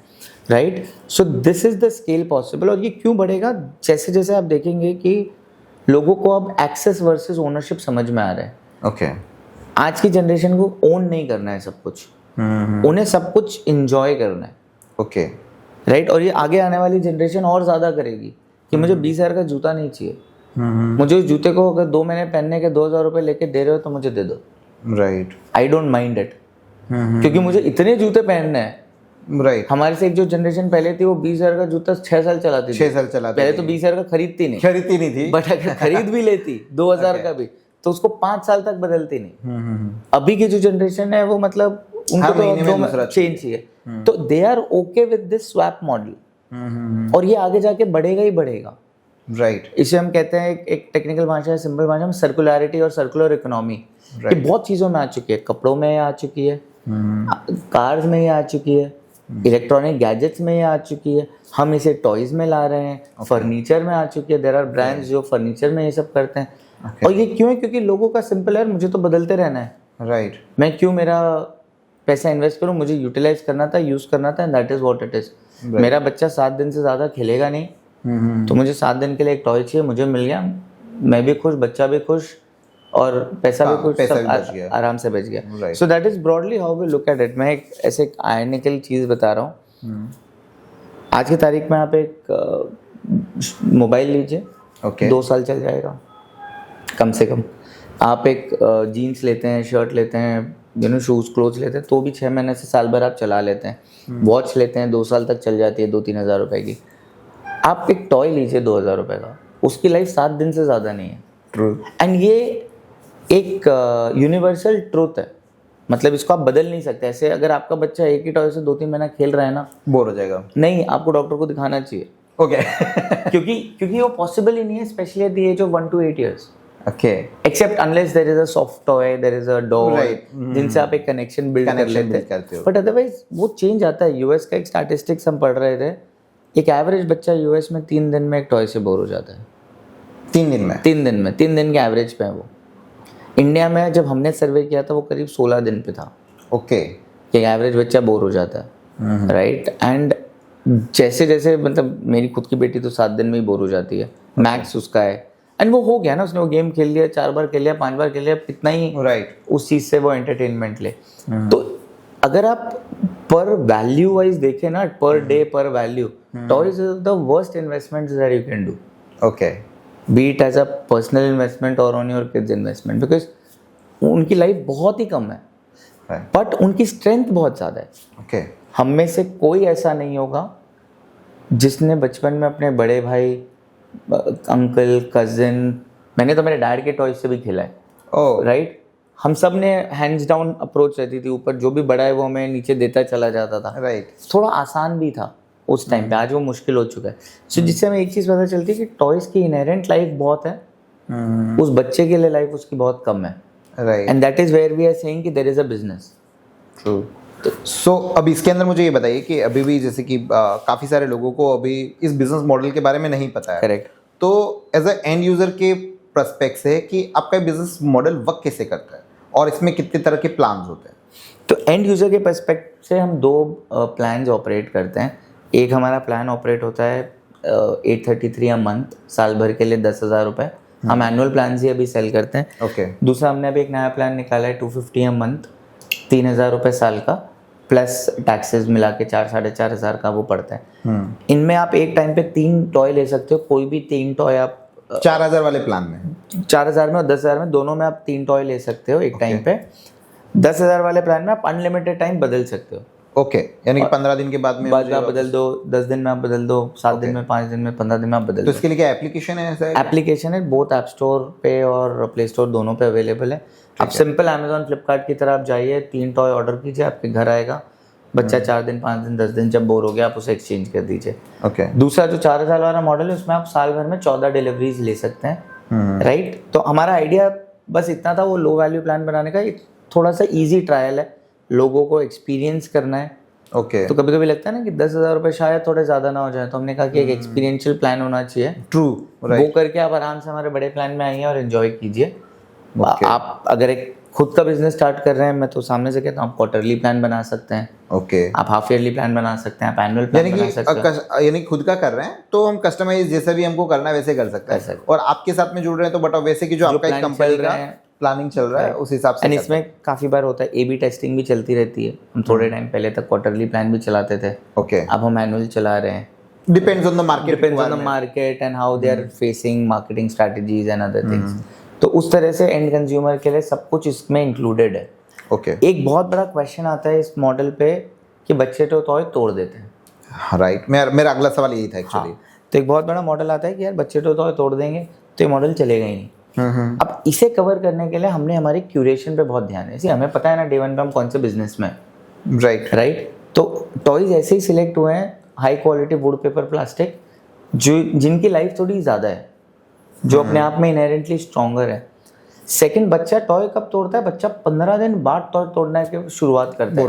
right. So this is the scale possible. और ये क्यों बढ़ेगा? जैसे जैसे आप देखेंगे कि लोगों को अब एक्सेस वर्सेस ओनरशिप समझ में आ रहा है। ओके आज की जनरेशन को ओन नहीं करना है सब कुछ, उन्हें सब कुछ इंजॉय करना है, ओके राइट। और ये आगे आने वाली जनरेशन और ज़्यादा करेगी कि मुझे 20,000 का जूता नहीं चाहिए, मुझे उस जूते को अगर 2 महीने पहनने के 2,000 रुपये लेके दे रहे हो तो मुझे दे दो, right I don't mind it, क्योंकि मुझे इतने जूते पहनने हैं। राइट हमारे से एक जो जनरेशन पहले थी वो 20,000 का जूता 6 साल चलाती थी, 6 साल चलाते पहले तो 20,000 का खरीदती नहीं, खरीदती नहीं थी बट अगर खरीद भी लेती 2,000 का भी तो उसको 5 साल तक बदलती नहीं। अभी की जो जनरेशन है वो मतलब उनको हर महीने में तो दूसरा चेंज चाहिए, तो they are okay with this swap model, और ये आगे जाके बढ़ेगा ही बढ़ेगा। राइट इसे हम कहते हैं एक टेक्निकल भाषा है, सिंपल भाषा में सर्कुलरिटी और सर्कुलर इकोनॉमी। ये बहुत चीज़ों में आ चुकी है, कपड़ों में आ चुकी है, कार्स में ये आ चुकी है, इलेक्ट्रॉनिक गैजेट्स में ये आ चुकी है, हम इसे टॉयज में ला रहे हैं, फर्नीचर में आ चुकी है, देयर आर ब्रांड्स जो फर्नीचर में ये सब करते हैं। और ये क्यों है? क्योंकि लोगों का सिंपल है, मुझे तो बदलते रहना है, राइट मैं क्यों मेरा पैसा इन्वेस्ट करूं, मुझे यूटिलाइज करना था, यूज़ करना था, and that is what it is. मेरा बच्चा 7 दिन से ज़्यादा खेलेगा नहीं, तो मुझे 7 दिन के लिए एक टॉय चाहिए, मुझे मिल गया, मैं भी खुश, बच्चा भी खुश, और पैसा भी कुछ पैसा सब भी बच गया। आराम से बच गया। Right. So that is broadly how we look at it. मैं एक ऐसे आयनिकल चीज़ बता रहा हूँ। आज की तारीख में आप एक मोबाइल लीजिए, ओके 2 साल चल जाएगा कम से कम। आप एक जीन्स लेते हैं, शर्ट लेते हैं, शूज़ क्लोथ्स लेते हैं, तो भी 6 महीने से साल भर आप चला लेते हैं। वॉच लेते हैं, 2 साल तक चल जाती है, 2-3 हज़ार रुपए की। आप एक टॉय लीजिए 2,000 रुपये का, उसकी लाइफ 7 दिन से ज़्यादा नहीं है। ट्रू। एंड ये एक यूनिवर्सल ट्रूथ है, मतलब इसको आप बदल नहीं सकते। ऐसे अगर आपका बच्चा एक ही टॉय से 2-3 महीना खेल रहा है ना, बोर हो जाएगा। नहीं, आपको डॉक्टर को दिखाना चाहिए। ओके क्योंकि वो पॉसिबल ही नहीं है, specially at the age of 1 to 8 years, okay except unless there is a soft toy, there is a doll, Right. जिनसे आप एक कनेक्शन बिल्ड कर लेते करते हो। हैं। बट अदरवाइज वो चेंज आता है। यूएस का एक स्टैटिस्टिक्स हम पढ़ रहे थे, एक एवरेज बच्चा यूएस में 3 दिन में एक टॉय से बोर हो जाता है। 3 दिन में? 3 दिन के एवरेज पे है वो। इंडिया में जब हमने सर्वे किया था वो करीब 16 दिन पे था। ओके कि एवरेज बच्चा बोर हो जाता है, राइट। एंड जैसे जैसे मतलब मेरी खुद की बेटी तो 7 दिन में ही बोर हो जाती है, मैक्स उसका है। एंड वो हो गया ना, उसने वो गेम खेल लिया, 4 बार खेल लिया, 5 बार खेल लिया, कितना ही राइट उस चीज़ से वो एंटरटेनमेंट ले। तो अगर आप पर वैल्यू वाइज देखें ना, per day per value, toys is the worst investment that you can do, okay be it as a personal investment और on your kids investment, because उनकी लाइफ बहुत ही कम है, बट उनकी स्ट्रेंथ बहुत ज़्यादा है। ओके हम में से कोई ऐसा नहीं होगा जिसने बचपन में अपने बड़े भाई, अंकल, कजिन, मैंने तो मेरे डैड के टॉयज से भी खेला है, ओह राइट। हम सब ने हैंड्स डाउन अप्रोच रहती थी, ऊपर जो भी बड़ा है वो हमें नीचे देता चला जाता था, राइट थोड़ा आसान भी था उस टाइम पे, आज वो मुश्किल हो चुका है। सो जिससे हमें एक चीज़ पता चलती है कि टॉयज की इनहेरेंट लाइफ बहुत है, उस बच्चे के लिए लाइफ उसकी बहुत कम है, right and that is where we are saying कि there is a business. True. So अब इसके अंदर मुझे ये बताइए कि अभी भी जैसे कि काफ़ी सारे लोगों को अभी इस बिजनेस मॉडल के बारे में नहीं पता है, करेक्ट। तो एज अ एंड यूज़र के पर्सपेक्ट से कि आपका बिजनेस मॉडल वर्क कैसे करता है और इसमें कितने तरह के प्लान्स होते हैं? तो एंड यूज़र के पर्सपेक्ट से हम 2 प्लान्स ऑपरेट करते हैं। एक हमारा प्लान ऑपरेट होता है 833 अ मंथ, साल भर के लिए 10,000 रुपये। हम एनुअल प्लान ही अभी सेल करते हैं। ओके दूसरा हमने अभी एक नया प्लान निकाला है 250 अ मंथ, 3,000 रुपये साल का, प्लस टैक्सेस मिला के 4-4.5 हज़ार का वो पड़ता है। इनमें आप एक टाइम पे 3 टॉय ले सकते हो, कोई भी 3 टॉय आप 4,000 वाले प्लान में, 4,000 में और 10,000 में, दोनों में आप 3 टॉय ले सकते हो एक टाइम पे। 10,000 वाले प्लान में आप अनलिमिटेड टाइम बदल सकते हो। ओके यानी कि 15 दिन के बाद में बाद में आप बदल दो, 10 दिन में आप बदल दो, 7 दिन में, 5 दिन में, 15 दिन में आप बदल तो दो। इसके लिए क्या एप्लीकेशन है ऐसा? एप्लीकेशन है, बोथ ऐप स्टोर पे और प्ले स्टोर दोनों पे अवेलेबल है। आप सिंपल अमेजोन, फ्लिपकार्ट की तरह आप जाइए, 3 टॉय ऑर्डर कीजिए, आपके घर आएगा। बच्चा 4 दिन, 5 दिन, 10 दिन जब बोर हो गया आप उसे एक्सचेंज कर दीजिए। ओके दूसरा जो 4,000 वाला मॉडल है उसमें आप साल भर में 14 डिलीवरीज ले सकते हैं, राइट। तो हमारा आइडिया बस इतना था, वो लो वैल्यू प्लान बनाने का, थोड़ा सा ईजी ट्रायल है, लोगों को एक्सपीरियंस करना है। ओके तो कभी कभी लगता है ना कि 10,000 रुपये शायद थोड़े ज़्यादा ना हो जाए, तो हमने कहा कि एक एक्सपीरियंशियल प्लान होना चाहिए। ट्रू वो करके आप आराम से हमारे बड़े प्लान में आइए और एंजॉय कीजिए। आप अगर एक खुद का बिजनेस स्टार्ट कर रहे हैं, मैं तो सामने से कहता हूँ, आप क्वार्टरली प्लान बना सकते हैं, ओके आप हाफ ईयरली प्लान बना सकते हैं, आप एनुअल प्लान बना सकते हैं। यानी कि खुद का कर रहे हैं तो हम कस्टमाइज जैसा भी हमको करना है वैसे कर सकते हैं, और आपके साथ में जुड़ रहे हैं तो बट वैसे कि जो आपका एक कंपनी का प्लानिंग चल रहा है उस हिसाब से एंड इसमें काफ़ी बार होता है ए बी टेस्टिंग भी चलती रहती है। हम थोड़े टाइम पहले तक क्वार्टरली प्लान भी चलाते थे, ओके अब हम एनुअल चला रहे हैं। Depends on the market, depends on the market and how they are facing marketing strategies and other things. तो उस तरह से एंड कंज्यूमर के लिए सब कुछ इसमें इंक्लूडेड है। ओके एक बहुत बड़ा क्वेश्चन आता है इस मॉडल पे कि बच्चे तो टॉय तोड़ देते हैं। राइट, मेरा अगला सवाल यही था एक्चुअली। हाँ, तो एक बहुत बड़ा मॉडल आता है कि यार बच्चे तो टॉय तोड़ देंगे तो ये मॉडल चलेगा ही नहीं। अब इसे कवर करने के लिए हमने हमारी क्यूरेशन पे बहुत ध्यान है। इसे हमें पता है ना डे वन पे हम कौन से बिजनेस में राइट। तो टॉयज ऐसे ही सिलेक्ट हुए हैं high quality would paper plastic जो जिनकी लाइफ थोड़ी ज़्यादा है, जो अपने आप में इनहेरेंटली स्ट्रॉन्गर है। सेकंड, बच्चा टॉय कब तोड़ता है? बच्चा 15 दिन बाद टॉय तोड़ने की शुरुआत करता है,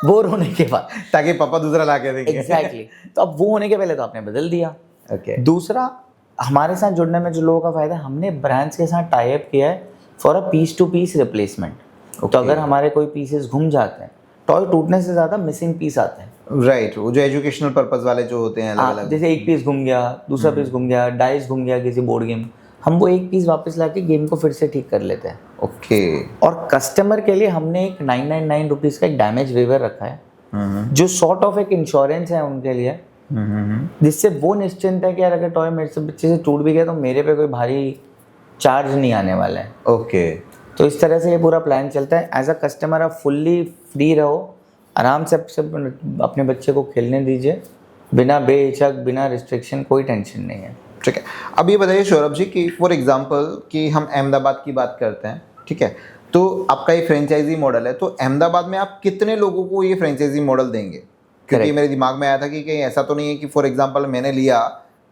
बोर होने के बाद, ताकि पापा दूसरा ला के देंगे। एग्जैक्टली। तो अब वो होने के पहले तो आपने बदल दिया। ओके दूसरा, हमारे साथ जुड़ने में जो लोगों का फायदा है, हमने ब्रांड्स के साथ टाई अप किया है for a piece to piece replacement. तो अगर हमारे कोई पीसेस घूम जाते हैं, टॉय टूटने से ज़्यादा मिसिंग पीस आते हैं। राइट, वो जो एजुकेशनल पर्पस वाले जो होते हैं अलग अलग, जैसे एक पीस घूम गया, दूसरा पीस घूम गया, डाइस घूम गया किसी बोर्ड गेम, हम वो एक पीस वापस लाके गेम को फिर से ठीक कर लेते हैं। ओके। और कस्टमर के लिए हमने एक 999 रुपीज़ का एक डैमेज वेवर रखा है जो सॉर्ट ऑफ एक इंश्योरेंस है उनके लिए, जिससे वो निश्चिंत है कि यार अगर टॉय मेरे से बच्चे से टूट भी गया तो मेरे पे कोई भारी चार्ज नहीं आने वाला है। ओके। तो इस तरह से ये पूरा प्लान चलता है। एज अ कस्टमर आप फुल्ली फ्री रहो, आराम से अपने बच्चे को खेलने दीजिए, बिना बेहिचक, बिना रिस्ट्रिक्शन, कोई टेंशन नहीं है। ठीक है। अब ये बताइए सौरभ जी कि फॉर एग्जांपल कि हम अहमदाबाद की बात करते हैं, ठीक है, तो आपका ये फ्रेंचाइजी मॉडल है, तो अहमदाबाद में आप कितने लोगों को ये फ्रेंचाइजी मॉडल देंगे? क्योंकि मेरे दिमाग में आया था कि कहीं ऐसा तो नहीं है कि फॉर एग्जांपल मैंने लिया,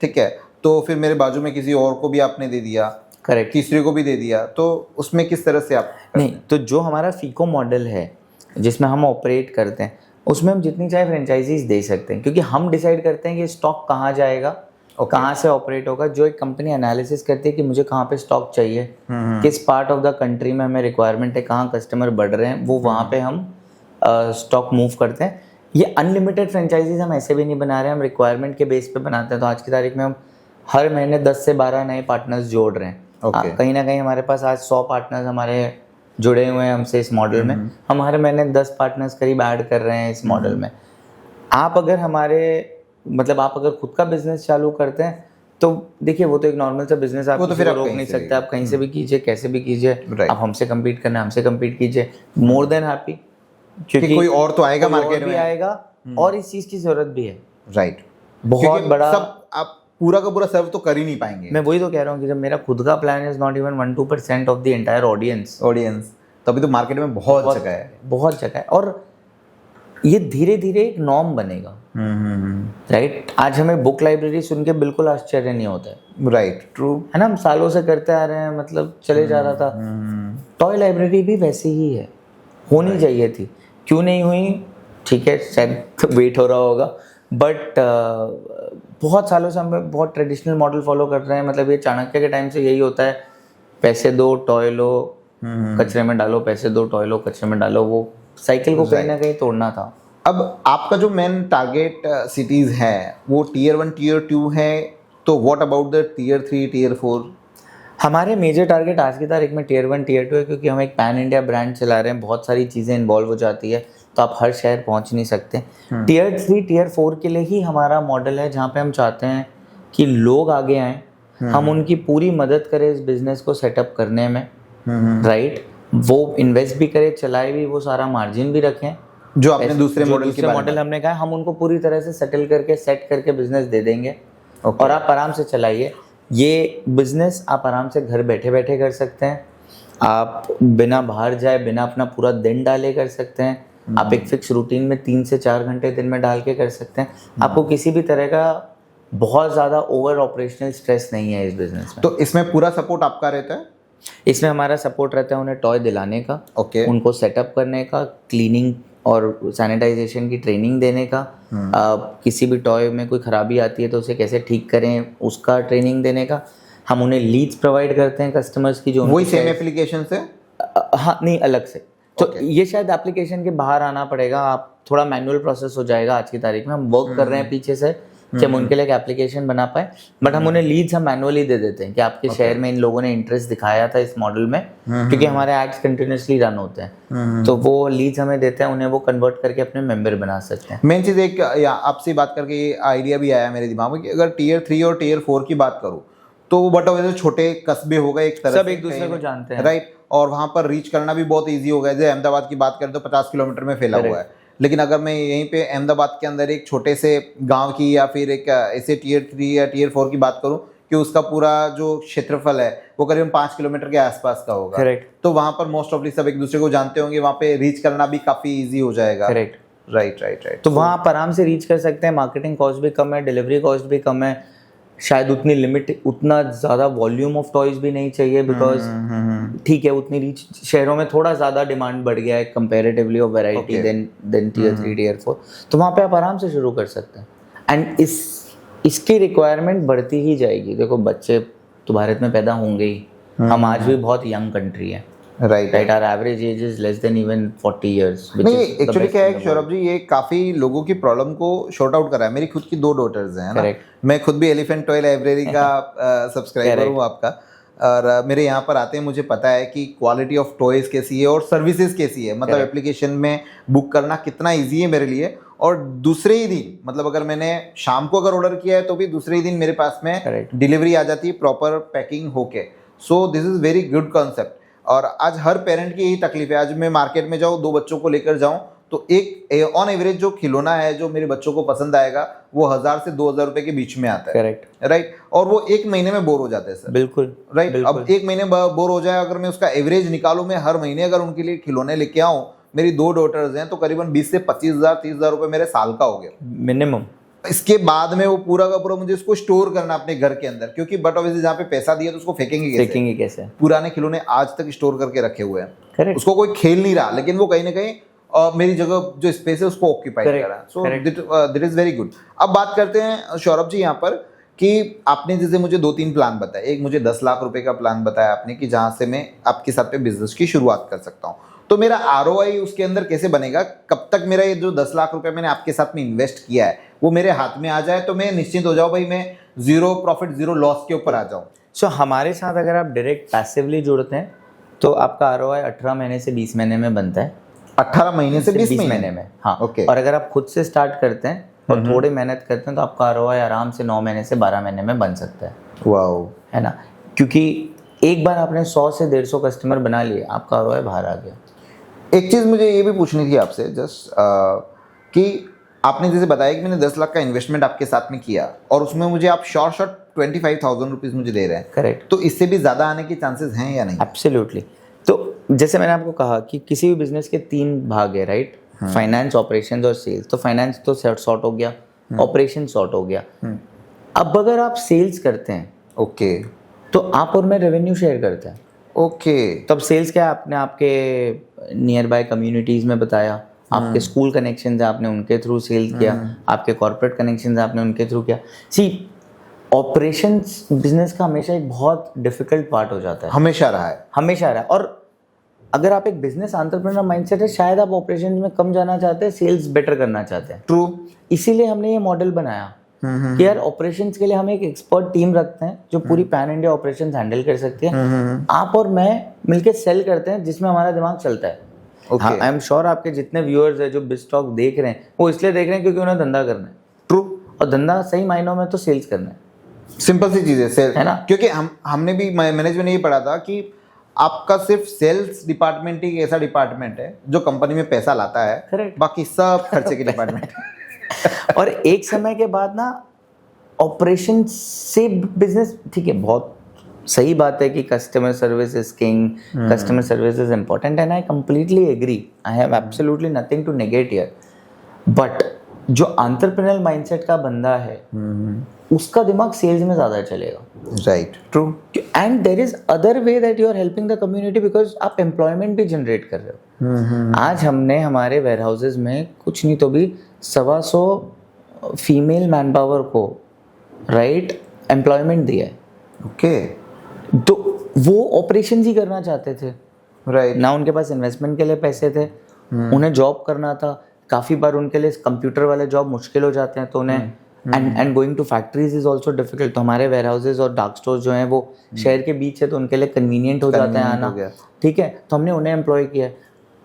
ठीक है, तो फिर मेरे बाजू में किसी और को भी आपने दे दिया, करेक्ट, तीसरे को भी दे दिया, तो उसमें किस तरह से आप? नहीं, तो जो हमारा फीको मॉडल है जिसमें हम ऑपरेट करते हैं, उसमें हम जितनी चाहे फ्रेंचाइजीज दे सकते हैं, क्योंकि हम डिसाइड करते हैं कि स्टॉक कहाँ जाएगा और कहाँ से ऑपरेट होगा। जो एक कंपनी एनालिसिस करती है कि मुझे कहाँ पे स्टॉक चाहिए, किस पार्ट ऑफ द कंट्री में हमें रिक्वायरमेंट है, कहाँ कस्टमर बढ़ रहे हैं, वो वहाँ पे हम स्टॉक मूव करते हैं। ये अनलिमिटेड फ्रेंचाइजीज हम ऐसे भी नहीं बना रहे हैं, हम रिक्वायरमेंट के बेस पे बनाते हैं। तो आज की तारीख में हम हर महीने 10 से 12 नए पार्टनर्स जोड़ रहे हैं। कहीं ना कहीं हमारे पास आज 100 पार्टनर्स हमारे जुड़े हुए हैं हमसे इस मॉडल में। हम हर महीने 10 पार्टनर्स करीब ऐड कर रहे हैं इस मॉडल में। आप अगर आप अगर खुद का बिजनेस चालू करते हैं तो देखिए वो तो एक नॉर्मल सा बिजनेस, आप किसी को रोक नहीं सकते, आप कहीं से भी कीजिए, कैसे भी कीजिए, आप हमसे कम्पीट करना, हमसे कम्पीट कीजिए, मोर देन हैप्पी, क्योंकि कोई और तो आएगा मार्केट में, आएगा और इस चीज की जरूरत भी है। राइट, बहुत बड़ा, सब आप पूरा का पूरा सर्व तो कर ही नहीं पाएंगे। मैं वही तो कह रहा हूँ कि जब मेरा खुद का plan is not even 1-2% of the entire audience, तभी तो मार्केट में बहुत जगह है, बहुत जगह है। और ये धीरे धीरे एक नॉर्म बनेगा। राइट, आज हमें बुक लाइब्रेरी सुन के बिल्कुल आश्चर्य नहीं होता है। राइट, ट्रू है ना, हम सालों से करते आ रहे हैं, मतलब चले जा रहा था। टॉय लाइब्रेरी भी वैसी ही है, होनी चाहिए थी, क्यों नहीं हुई, ठीक है, शायद वेट हो रहा होगा, बट बहुत सालों से हम बहुत ट्रेडिशनल मॉडल फॉलो कर रहे हैं। मतलब ये चाणक्य के टाइम से यही होता है, पैसे दो टॉय लो, कचरे में डालो, पैसे दो टॉय लो, कचरे में डालो। वो साइकिल को कहीं ना कहीं तोड़ना था। अब आपका जो मेन टारगेट सिटीज़ है वो टीयर 1 टीयर 2 है, तो what about the tier 3 tier 4? हमारे मेजर टारगेट आज की तारीख में टीयर 1 टीयर 2 है, क्योंकि हम एक पैन इंडिया ब्रांड चला रहे हैं, बहुत सारी चीज़ें इन्वॉल्व हो जाती है, तो आप हर शहर पहुंच नहीं सकते। टीयर 3 टीयर 4 के लिए ही हमारा मॉडल है, जहाँ पे हम चाहते हैं कि लोग आगे आएँ, हम उनकी पूरी मदद करें इस बिजनेस को सेटअप करने में। राइट, वो इन्वेस्ट भी करें, चलाए भी, वो सारा मार्जिन भी रखें। जो आपने दूसरे मॉडल हमने कहा, हम उनको पूरी तरह से सेट करके बिजनेस दे देंगे। और आप आराम से चलाइए ये बिजनेस, आप आराम से घर बैठे बैठे कर सकते हैं, आप बिना बाहर जाए, बिना अपना पूरा दिन डाले कर सकते हैं। आप एक फिक्स रूटीन में 3 से 4 घंटे दिन में डाल के कर सकते हैं। आपको किसी भी तरह का बहुत ज़्यादा ओवर ऑपरेशनल स्ट्रेस नहीं है इस बिजनेस में। तो इसमें पूरा सपोर्ट आपका रहता है? इसमें हमारा सपोर्ट रहता है उन्हें टॉय दिलाने का, उनको सेटअप करने का, क्लीनिंग और सैनिटाइजेशन की ट्रेनिंग देने का, किसी भी टॉय में कोई खराबी आती है तो उसे कैसे ठीक करें उसका ट्रेनिंग देने का। हम उन्हें लीड्स प्रोवाइड करते हैं कस्टमर्स की, जो वही सेम एप्लीकेशन से? हाँ, नहीं, अलग से। तो ये शायद एप्लीकेशन के बाहर आना पड़ेगा, आप थोड़ा मैनुअल प्रोसेस हो जाएगा। आज की तारीख में हम वर्क कर रहे हैं पीछे से, कि हम उनके लिए एक एप्लीकेशन बना पाए, बट हम उन्हें लीड्स हम मैनुअली दे देते हैं कि आपके शहर में इन लोगों ने इंटरेस्ट दिखाया था इस मॉडल में, क्योंकि हमारे एड्स कंटिन्यूसली रन होते हैं, तो वो लीड्स हमें देते हैं, उन्हें वो कन्वर्ट करके अपने मेंबर बना सकते हैं। मेन चीज़ एक आपसे बात करके ये आइडिया भी आया मेरे दिमाग में कि अगर टियर 3 और टियर 4 की बात करूँ तो वो बट वैसे छोटे कस्बे हो गए एक तरह सब से, एक दूसरे को जानते हैं, राइट, और वहाँ पर रीच करना भी बहुत ईजी हो गया। जैसे अहमदाबाद की बात करें तो 50 किलोमीटर में फैला हुआ है, लेकिन अगर मैं यहीं पे अहमदाबाद के अंदर एक छोटे से गांव की या फिर एक ऐसे टियर 3 या टियर 4 की बात करूं कि उसका पूरा जो क्षेत्रफल है वो करीबन 5 किलोमीटर के आसपास का होगा, करेक्ट, तो वहाँ पर मोस्ट ऑफली सब एक दूसरे को जानते होंगे, वहाँ पे रीच करना भी काफ़ी ईजी हो जाएगा। Correct, right. तो वहाँ आप आराम से रीच कर सकते हैं, मार्केटिंग कॉस्ट भी कम है, डिलीवरी कॉस्ट भी कम है, शायद उतनी लिमिट, उतना ज़्यादा वॉल्यूम ऑफ टॉयज भी नहीं चाहिए, बिकॉज ठीक है उतनी रीच, शहरों में थोड़ा ज़्यादा डिमांड बढ़ गया है comparatively of variety then tier 3 tier 4, तो वहाँ पे आप आराम से शुरू कर सकते हैं। एंड इसकी रिक्वायरमेंट बढ़ती ही जाएगी। देखो बच्चे तो भारत में पैदा होंगे ही, हम आज भी बहुत यंग कंट्री है, right, our average age is less than even 40 years. नहीं एक्चुअली क्या है सौरभ जी, ये काफ़ी लोगों की प्रॉब्लम को शॉर्ट आउट कर रहा है। मेरी खुद की 2 डॉटर्स हैं ना, मैं खुद भी एलिफेंट टॉय लाइब्रेरी का सब्सक्राइबर हूँ आपका, और मेरे यहाँ पर आते हैं, मुझे पता है कि क्वालिटी ऑफ टॉयज़ कैसी है और सर्विसेज कैसी है, मतलब एप्लीकेशन में बुक करना कितना ईजी है मेरे लिए, और दूसरे ही दिन, मतलब अगर मैंने शाम को अगर ऑर्डर किया है तो भी दूसरे ही दिन मेरे पास में डिलीवरी आ जाती है प्रॉपर पैकिंग होके। So this is very good concept. और आज हर पेरेंट की यही तकलीफ है। आज मैं मार्केट में जाऊँ, 2 बच्चों को लेकर जाऊँ, तो एक ऑन एवरेज जो खिलौना है जो मेरे बच्चों को पसंद आएगा वो 1000 से 2000 रुपए के बीच में आता है, राइट, और वो 1 महीने में बोर हो जाते हैं सर। बिल्कुल, राइट, अब 1 महीने बोर हो जाए, अगर मैं उसका एवरेज निकालूं, मैं हर महीने अगर उनके लिए खिलौने लेके आऊँ, मेरी 2 डॉटर्स हैं, तो करीबन 20 से 25,000 30,000 रुपए मेरे साल का हो गया मिनिमम। इसके बाद में वो पूरा का पूरा मुझे इसको स्टोर करना अपने घर के अंदर, क्योंकि बट ऑब्वियसली जहाँ पे पैसा दिया तो उसको फेंकेंगे कैसे? पुराने खिलौने आज तक स्टोर करके रखे हुए हैं, उसको कोई खेल नहीं रहा, लेकिन वो कहीं ना कहीं मेरी जगह जो स्पेस है उसको ऑक्यूपाई कर रहा है। So that is very good. अब बात करते हैं सौरभ जी यहाँ पर कि आपने जैसे मुझे 2-3 प्लान बताए। एक मुझे 10 लाख रुपए का प्लान बताया आपने कि जहाँ से मैं आपके साथ पे बिजनेस की शुरुआत कर सकता हूँ, तो मेरा ROI उसके अंदर कैसे बनेगा? कब तक मेरा ये जो 10 लाख रुपए मैंने आपके साथ में इन्वेस्ट किया है वो मेरे हाथ में आ जाए तो मैं निश्चिंत हो जाऊँ, भाई मैं 0 प्रॉफिट 0 लॉस के ऊपर आ जाऊँ। सो हमारे साथ अगर आप डायरेक्ट पैसिवली जुड़ते हैं तो आपका ROI 18 महीने से 20 महीने में बनता है। 18 महीने से 20 महीने में, हाँ, ओके। और अगर आप खुद से स्टार्ट करते हैं और थोड़ी मेहनत करते हैं तो आपका ROI आराम से 9 महीने से 12 महीने में बन सकता है। वाओ, है ना, क्योंकि एक बार आपने 100 से 150 कस्टमर बना लिए, आपका ROI बाहर आ गया। एक चीज़ मुझे ये भी पूछनी थी आपसे जस्ट कि आपने जैसे बताया कि मैंने 10 लाख का इन्वेस्टमेंट आपके साथ में किया और उसमें मुझे आप शॉर्ट 25,000 रुपीज़ मुझे दे रहे हैं, करेक्ट, तो इससे भी ज़्यादा आने के चांसेस हैं या नहीं? एब्सोल्युटली। तो जैसे मैंने आपको कहा कि किसी भी बिजनेस के 3 भाग है, राइट, फाइनेंस, ऑपरेशंस और सेल्स। तो फाइनेंस तो सॉर्ट हो गया, ऑपरेशन सॉर्ट हो गया। अब अगर आप सेल्स करते हैं, ओके, तो आप और मैं रेवेन्यू शेयर करते हैं, ओके। तो अब सेल्स क्या है, आपने आपके नियर बाय कम्युनिटीज़ में बताया, आपके स्कूल कनेक्शंस है आपने उनके थ्रू सेल किया, आपके कॉर्पोरेट कनेक्शंस है आपने उनके थ्रू किया। सी, ऑपरेशंस बिजनेस का हमेशा एक बहुत डिफिकल्ट पार्ट हो जाता है, हमेशा रहा है। और अगर आप एक बिजनेस एंटरप्रेन्योर माइंडसेट है, शायद आप ऑपरेशंस में कम जाना चाहते हैं, सेल्स बेटर करना चाहते हैं। ट्रू। इसीलिए हमने ये मॉडल बनाया कि यार ऑपरेशंस के लिए हम एक एक्सपर्ट टीम रखते हैं जो पूरी पैन इंडिया ऑपरेशंस हैंडल कर सकती है। आप और मैं मिलके सेल करते हैं जिसमें हमारा दिमाग चलता है। हाँ, आई एम श्योर आपके जितने व्यूअर्स हैं जो बिजटॉक देख रहे हैं वो इसलिए देख रहे हैं क्योंकि उन्हें धंधा करना है। ट्रू। और धंधा सही मायनों में तो सेल्स करना है। सिंपल सी चीज़ है सेल, है ना, क्योंकि हमने भी मैनेजमेंट में ये पढ़ा था कि आपका सिर्फ सेल्स डिपार्टमेंट ही ऐसा डिपार्टमेंट है जो कंपनी में पैसा लाता है, करेक्ट, बाकी सब खर्चे के डिपार्टमेंट। और एक समय के बाद ना ऑपरेशन से बिजनेस, ठीक है, बहुत सही बात है कि customer service is king, customer service is important, and I completely agree, I have absolutely nothing to negate here. But जो एंटरप्रेन्योर माइंडसेट का बंदा है उसका दिमाग सेल्स में ज़्यादा चलेगा, right, true. And there is other way that you are helping the community, because आप एम्प्लॉयमेंट भी जनरेट कर रहे हो। आज हमने हमारे वेयर हाउसेज में कुछ नहीं तो भी 125 फीमेल मैन पावर को, राइट, एम्प्लॉयमेंट दिया है। ओके, तो वो ऑपरेशन ही करना चाहते थे, राइट, ना उनके पास इन्वेस्टमेंट के लिए पैसे थे, उन्हें जॉब करना था। काफ़ी बार उनके लिए कंप्यूटर वाले जॉब मुश्किल हो जाते हैं, तो उन्हें and going to factories is also difficult. तो हमारे वेयर हाउसेज और डार्क स्टोर जो हैं वो शहर के बीच है, तो उनके लिए कन्वीनियंट हो जाता है आना, ठीक है। तो हमने उन्हें एम्प्लॉय किया।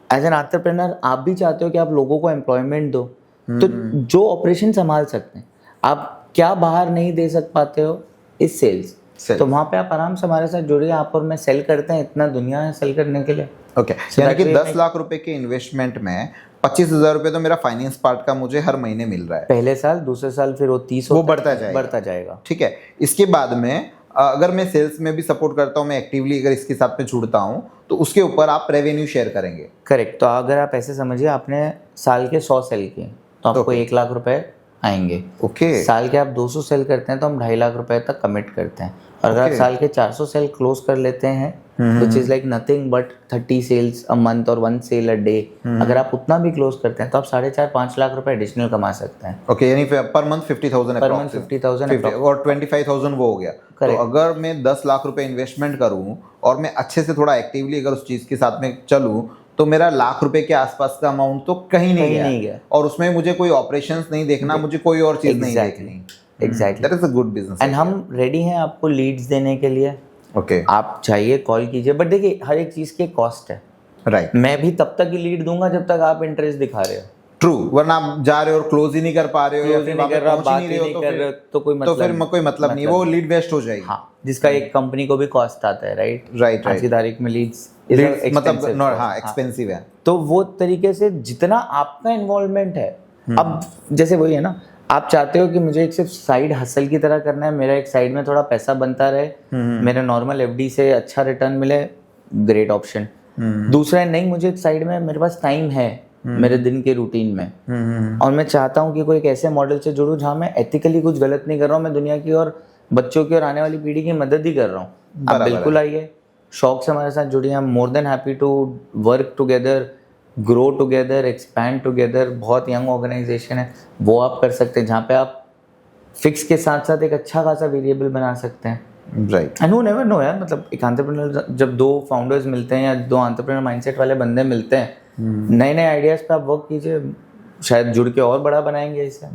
एज एन एंटरप्रेन्योर आप भी चाहते हो कि आप लोगों को एम्प्लॉयमेंट दो, तो जो ऑपरेशन संभाल सकते हैं, आप क्या बाहर नहीं दे पाते हो इस सेल्स, तो वहाँ पे आप आराम से हमारे साथ जुड़िए। आप और मैं सेल करते हैं, इतना दुनिया है सेल करने के लिए। ओके, यानी कि 10 लाख रुपए के इन्वेस्टमेंट में 25,000 रुपए तो मेरा फाइनेंस पार्ट का मुझे हर महीने मिल रहा है। पहले साल, दूसरे साल फिर वो 30 वो बढ़ता जाएगा। ठीक है, इसके बाद में अगर मैं सेल्स में भी सपोर्ट करता हूँ, मैं एक्टिवली अगर इसके साथ में जुड़ता हूँ, तो उसके ऊपर आप रेवेन्यू शेयर करेंगे। करेक्ट। तो अगर आप ऐसे समझिए, आपने साल के 100 सेल किए तो आपको 1 लाख रुपए आएंगे। ओके। साल के आप 200 सेल करते हैं तो हम 2.5 लाख रुपए तक कमिट करते हैं। और अगर आप साल के 400 सेल क्लोज कर लेते हैं, which is like nothing but 30 sales a month और 1 सेल अ डे, अगर आप उतना भी क्लोज करते हैं तो आप 4.5-5 लाख रुपए एडिशनल कमा सकते हैं। ओके, यानी पर मंथ 50,000 पर मंथ 50,000 और 25,000 वो हो गया। तो अगर मैं 10 लाख रुपए इन्वेस्टमेंट करूं और मैं अच्छे से थोड़ा एक्टिवली अगर उस चीज के साथ में चलूं, तो मेरा लाख रुपए के आसपास का अमाउंट तो कहीं नहीं गया। और उसमें मुझे कोई ऑपरेशंस नहीं देखना, मुझे कोई और चीज नहीं देखनी। Exactly, that is a good business. And हम रेडी हैं आपको लीड्स देने के लिए। ओके, आप चाहिए कॉल कीजिए, बट देखिए हर एक चीज की कॉस्ट है। राइट। मैं भी तब तक ही लीड दूंगा जब तक आप इंटरेस्ट दिखा रहे हो। ट्रू, वरना आप जा रहे हो और क्लोज ही नहीं कर पा रहे हो, या फिर नहीं कर रहा, बात ही नहीं कर रहे हो, तो कोई मतलब नहीं, वो लीड वेस्ट हो जाएगी। हाँ, जिसका एक कंपनी को भी कॉस्ट आता है, राइट। राइट। आज की तारीख में लीड्स मतलब हाँ, एक्सपेंसिव है। तो वो तरीके से जितना आपका इन्वॉल्वमेंट है, अब जैसे वही है ना, आप चाहते हो कि मुझे एक सिर्फ साइड हसल की तरह करना है, मेरा एक साइड में थोड़ा पैसा बनता रहे, मेरे नॉर्मल एफडी से अच्छा रिटर्न मिले, ग्रेट ऑप्शन। दूसरा है, नहीं मुझे एक साइड में मेरे पास टाइम है मेरे दिन के रूटीन में, और मैं चाहता हूँ कि कोई एक ऐसे मॉडल से जुड़ूं जहाँ मैं एथिकली कुछ गलत नहीं कर रहा हूँ, मैं दुनिया की और बच्चों की और आने वाली पीढ़ी की मदद ही कर रहा हूँ। आप बिल्कुल आइए, शौक से हमारे साथ जुड़िए। I am more than happy to work together, grow together, expand together. बहुत यंग ऑर्गेनाइजेशन है, वो आप कर सकते हैं, जहाँ पे आप फिक्स के साथ साथ एक अच्छा खासा वेरिएबल बना सकते हैं। Right. And you never know यार, मतलब एक एंटरप्रेन्योर, जब दो फाउंडर्स मिलते हैं या दो एंटरप्रेन्योर माइंडसेट वाले बंदे मिलते हैं, नए नए आइडियाज पे आप वर्क कीजिए, शायद जुड़ के और बड़ा बनाएंगे इसे।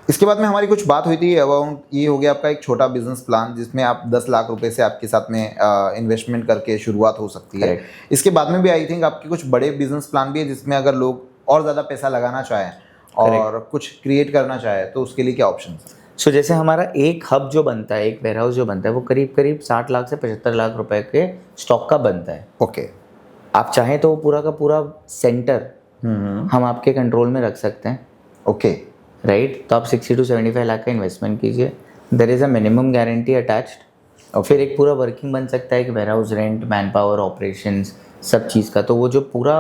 इसके बाद में हमारी कुछ बात हुई थी अबाउट, ये हो गया आपका एक छोटा बिजनेस प्लान, जिसमें आप 10 लाख रुपए से आपके साथ में इन्वेस्टमेंट करके शुरुआत हो सकती है। इसके बाद में भी आई थिंक आपके कुछ बड़े बिजनेस प्लान भी है, जिसमें अगर लोग और ज़्यादा पैसा लगाना चाहें और कुछ क्रिएट करना चाहे, तो उसके लिए क्या ऑप्शन है? सो जैसे हमारा एक हब जो बनता है, एक वेयर हाउस जो बनता है, वो करीब करीब 60 लाख से 75 लाख रुपए के स्टॉक का बनता है। ओके। आप चाहें तो वो पूरा का पूरा सेंटर हम आपके कंट्रोल में रख सकते हैं। Okay, right. तो आप 60 to 75 लाख का इन्वेस्टमेंट कीजिए, there is a minimum guarantee attached. फिर एक पूरा वर्किंग बन सकता है कि warehouse rent, manpower, operations, सब चीज़ का। तो वो जो पूरा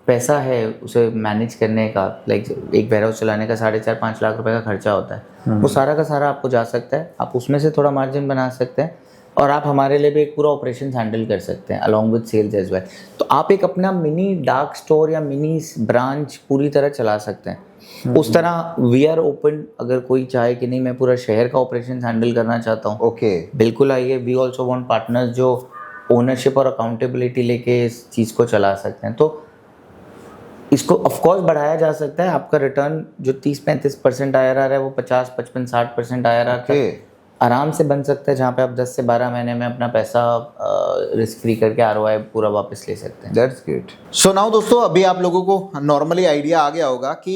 पैसा है उसे मैनेज करने का, लाइक एक वेयर हाउस चलाने का 4.5-5 लाख रुपए का खर्चा होता है, वो सारा का सारा आपको जा सकता है। आप उसमें से थोड़ा मार्जिन बना सकते हैं, और आप हमारे लिए भी एक पूरा ऑपरेशन हैंडल कर सकते हैं along with sales as well. तो आप एक अपना मिनी डार्क स्टोर या मिनी ब्रांच पूरी तरह चला सकते हैं। उस तरह वी आर ओपन, अगर कोई चाहे कि नहीं मैं पूरा शहर का ऑपरेशन हैंडल करना चाहता हूँ, ओके, बिल्कुल आइए। वी ऑल्सो वांट पार्टनर्स जो ओनरशिप और अकाउंटेबिलिटी लेके इस चीज़ को चला सकते हैं। तो इसको ऑफकोर्स बढ़ाया जा सकता है। आपका रिटर्न जो 30-35% IRR है, वो 50-55-60% IRR आराम से बन सकता है, जहाँ पे आप 10 से 12 महीने में अपना पैसा रिस्क फ्री करके ROI पूरा वापस ले सकते हैं। That's great. सो नाउ दोस्तों, अभी आप लोगों को नॉर्मली आइडिया आ गया होगा कि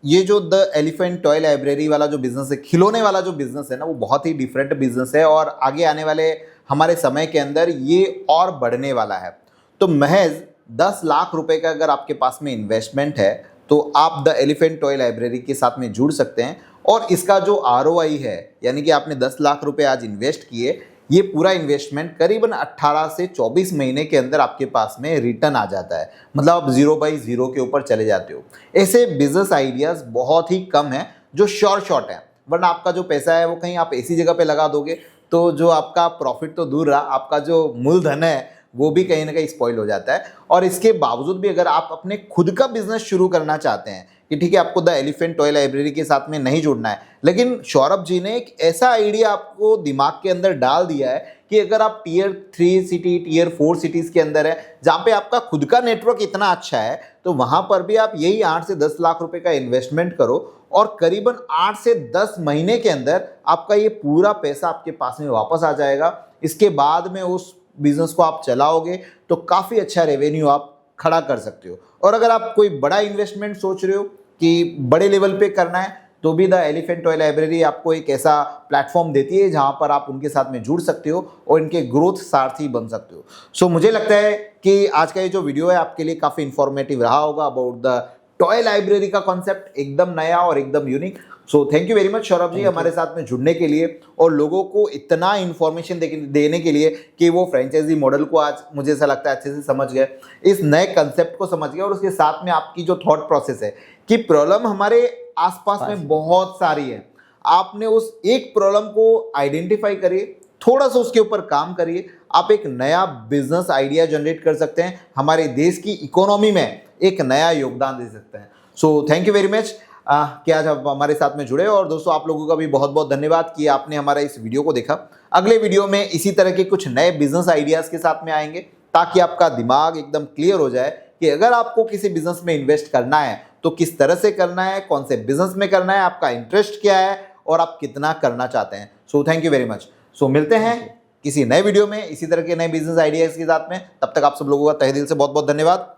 ये जो द एलिफेंट टॉय लाइब्रेरी वाला जो बिजनेस है, खिलौने वाला जो बिजनेस है ना, वो बहुत ही डिफरेंट बिजनेस है, और आगे आने वाले हमारे समय के अंदर ये और बढ़ने वाला है। तो महज 10 लाख रुपए का अगर आपके पास में इन्वेस्टमेंट है, तो आप द एलिफेंट टॉय लाइब्रेरी के साथ में जुड़ सकते हैं, और इसका जो ROI है, यानी कि आपने 10 लाख रुपए आज इन्वेस्ट किए, ये पूरा इन्वेस्टमेंट करीबन 18 से 24 महीने के अंदर आपके पास में रिटर्न आ जाता है। मतलब आप 0/0 के ऊपर चले जाते हो। ऐसे बिजनेस आइडियाज़ बहुत ही कम हैं जो शॉर्ट हैं, वरना आपका जो पैसा है वो कहीं आप ऐसी जगह पे लगा दोगे तो जो आपका प्रॉफिट तो दूर रहा, आपका जो मूलधन है वो भी कहीं ना कहीं स्पॉइल हो जाता है। और इसके बावजूद भी अगर आप अपने खुद का बिजनेस शुरू करना चाहते हैं, कि ठीक है आपको द एलिफेंट टॉय लाइब्रेरी के साथ में नहीं जुड़ना है, लेकिन सौरभ जी ने एक ऐसा आइडिया आपको दिमाग के अंदर डाल दिया है कि अगर आप टीयर 3 सिटी, टीयर 4 सिटीज के अंदर है जहाँ पे आपका खुद का नेटवर्क इतना अच्छा है, तो वहाँ पर भी आप यही 8 से 10 लाख रुपए का इन्वेस्टमेंट करो और करीबन 8 से 10 महीने के अंदर आपका ये पूरा पैसा आपके पास में वापस आ जाएगा। इसके बाद में उस बिजनेस को आप चलाओगे तो काफ़ी अच्छा रेवेन्यू आप खड़ा कर सकते हो। और अगर आप कोई बड़ा इन्वेस्टमेंट सोच रहे हो कि बड़े लेवल पे करना है, तो भी द एलिफेंट टॉय लाइब्रेरी आपको एक ऐसा प्लेटफॉर्म देती है जहां पर आप उनके साथ में जुड़ सकते हो और इनके ग्रोथ सारथी बन सकते हो। सो मुझे लगता है कि आज का ये जो वीडियो है आपके लिए काफ़ी इंफॉर्मेटिव रहा होगा अबाउट द टॉय लाइब्रेरी का कॉन्सेप्ट, एकदम नया और एकदम unique. So thank you very much Saurabh ji हमारे साथ में जुड़ने के लिए और लोगों को इतना इन्फॉर्मेशन देने के लिए कि वो फ्रेंचाइजी मॉडल को आज मुझे ऐसा लगता है अच्छे से समझ गए, इस नए कंसेप्ट को समझ गए और उसके साथ में आपकी जो थॉट प्रोसेस है कि प्रॉब्लम हमारे आसपास में बहुत सारी है, आपने उस एक प्रॉब्लम को आइडेंटिफाई करिए, थोड़ा सा उसके ऊपर काम करिए, आप एक नया बिजनेस आइडिया जनरेट कर सकते हैं, हमारे देश की इकोनॉमी में एक नया योगदान दे सकते हैं। So thank you very much कि आज आप हमारे साथ में जुड़े और दोस्तों आप लोगों का भी बहुत बहुत धन्यवाद कि आपने हमारा इस वीडियो को देखा। अगले वीडियो में इसी तरह के कुछ नए बिजनेस आइडियाज़ के साथ में आएंगे ताकि आपका दिमाग एकदम क्लियर हो जाए कि अगर आपको किसी बिजनेस में इन्वेस्ट करना है तो किस तरह से करना है, कौन से बिजनेस में करना है, आपका इंटरेस्ट क्या है और आप कितना करना चाहते हैं। So thank you very much. So मिलते हैं किसी नए वीडियो में इसी तरह के नए बिजनेस आइडियाज़ के साथ में, तब तक आप सब लोगों का तहे दिल से बहुत बहुत धन्यवाद।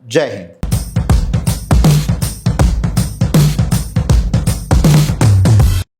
जय हिंद।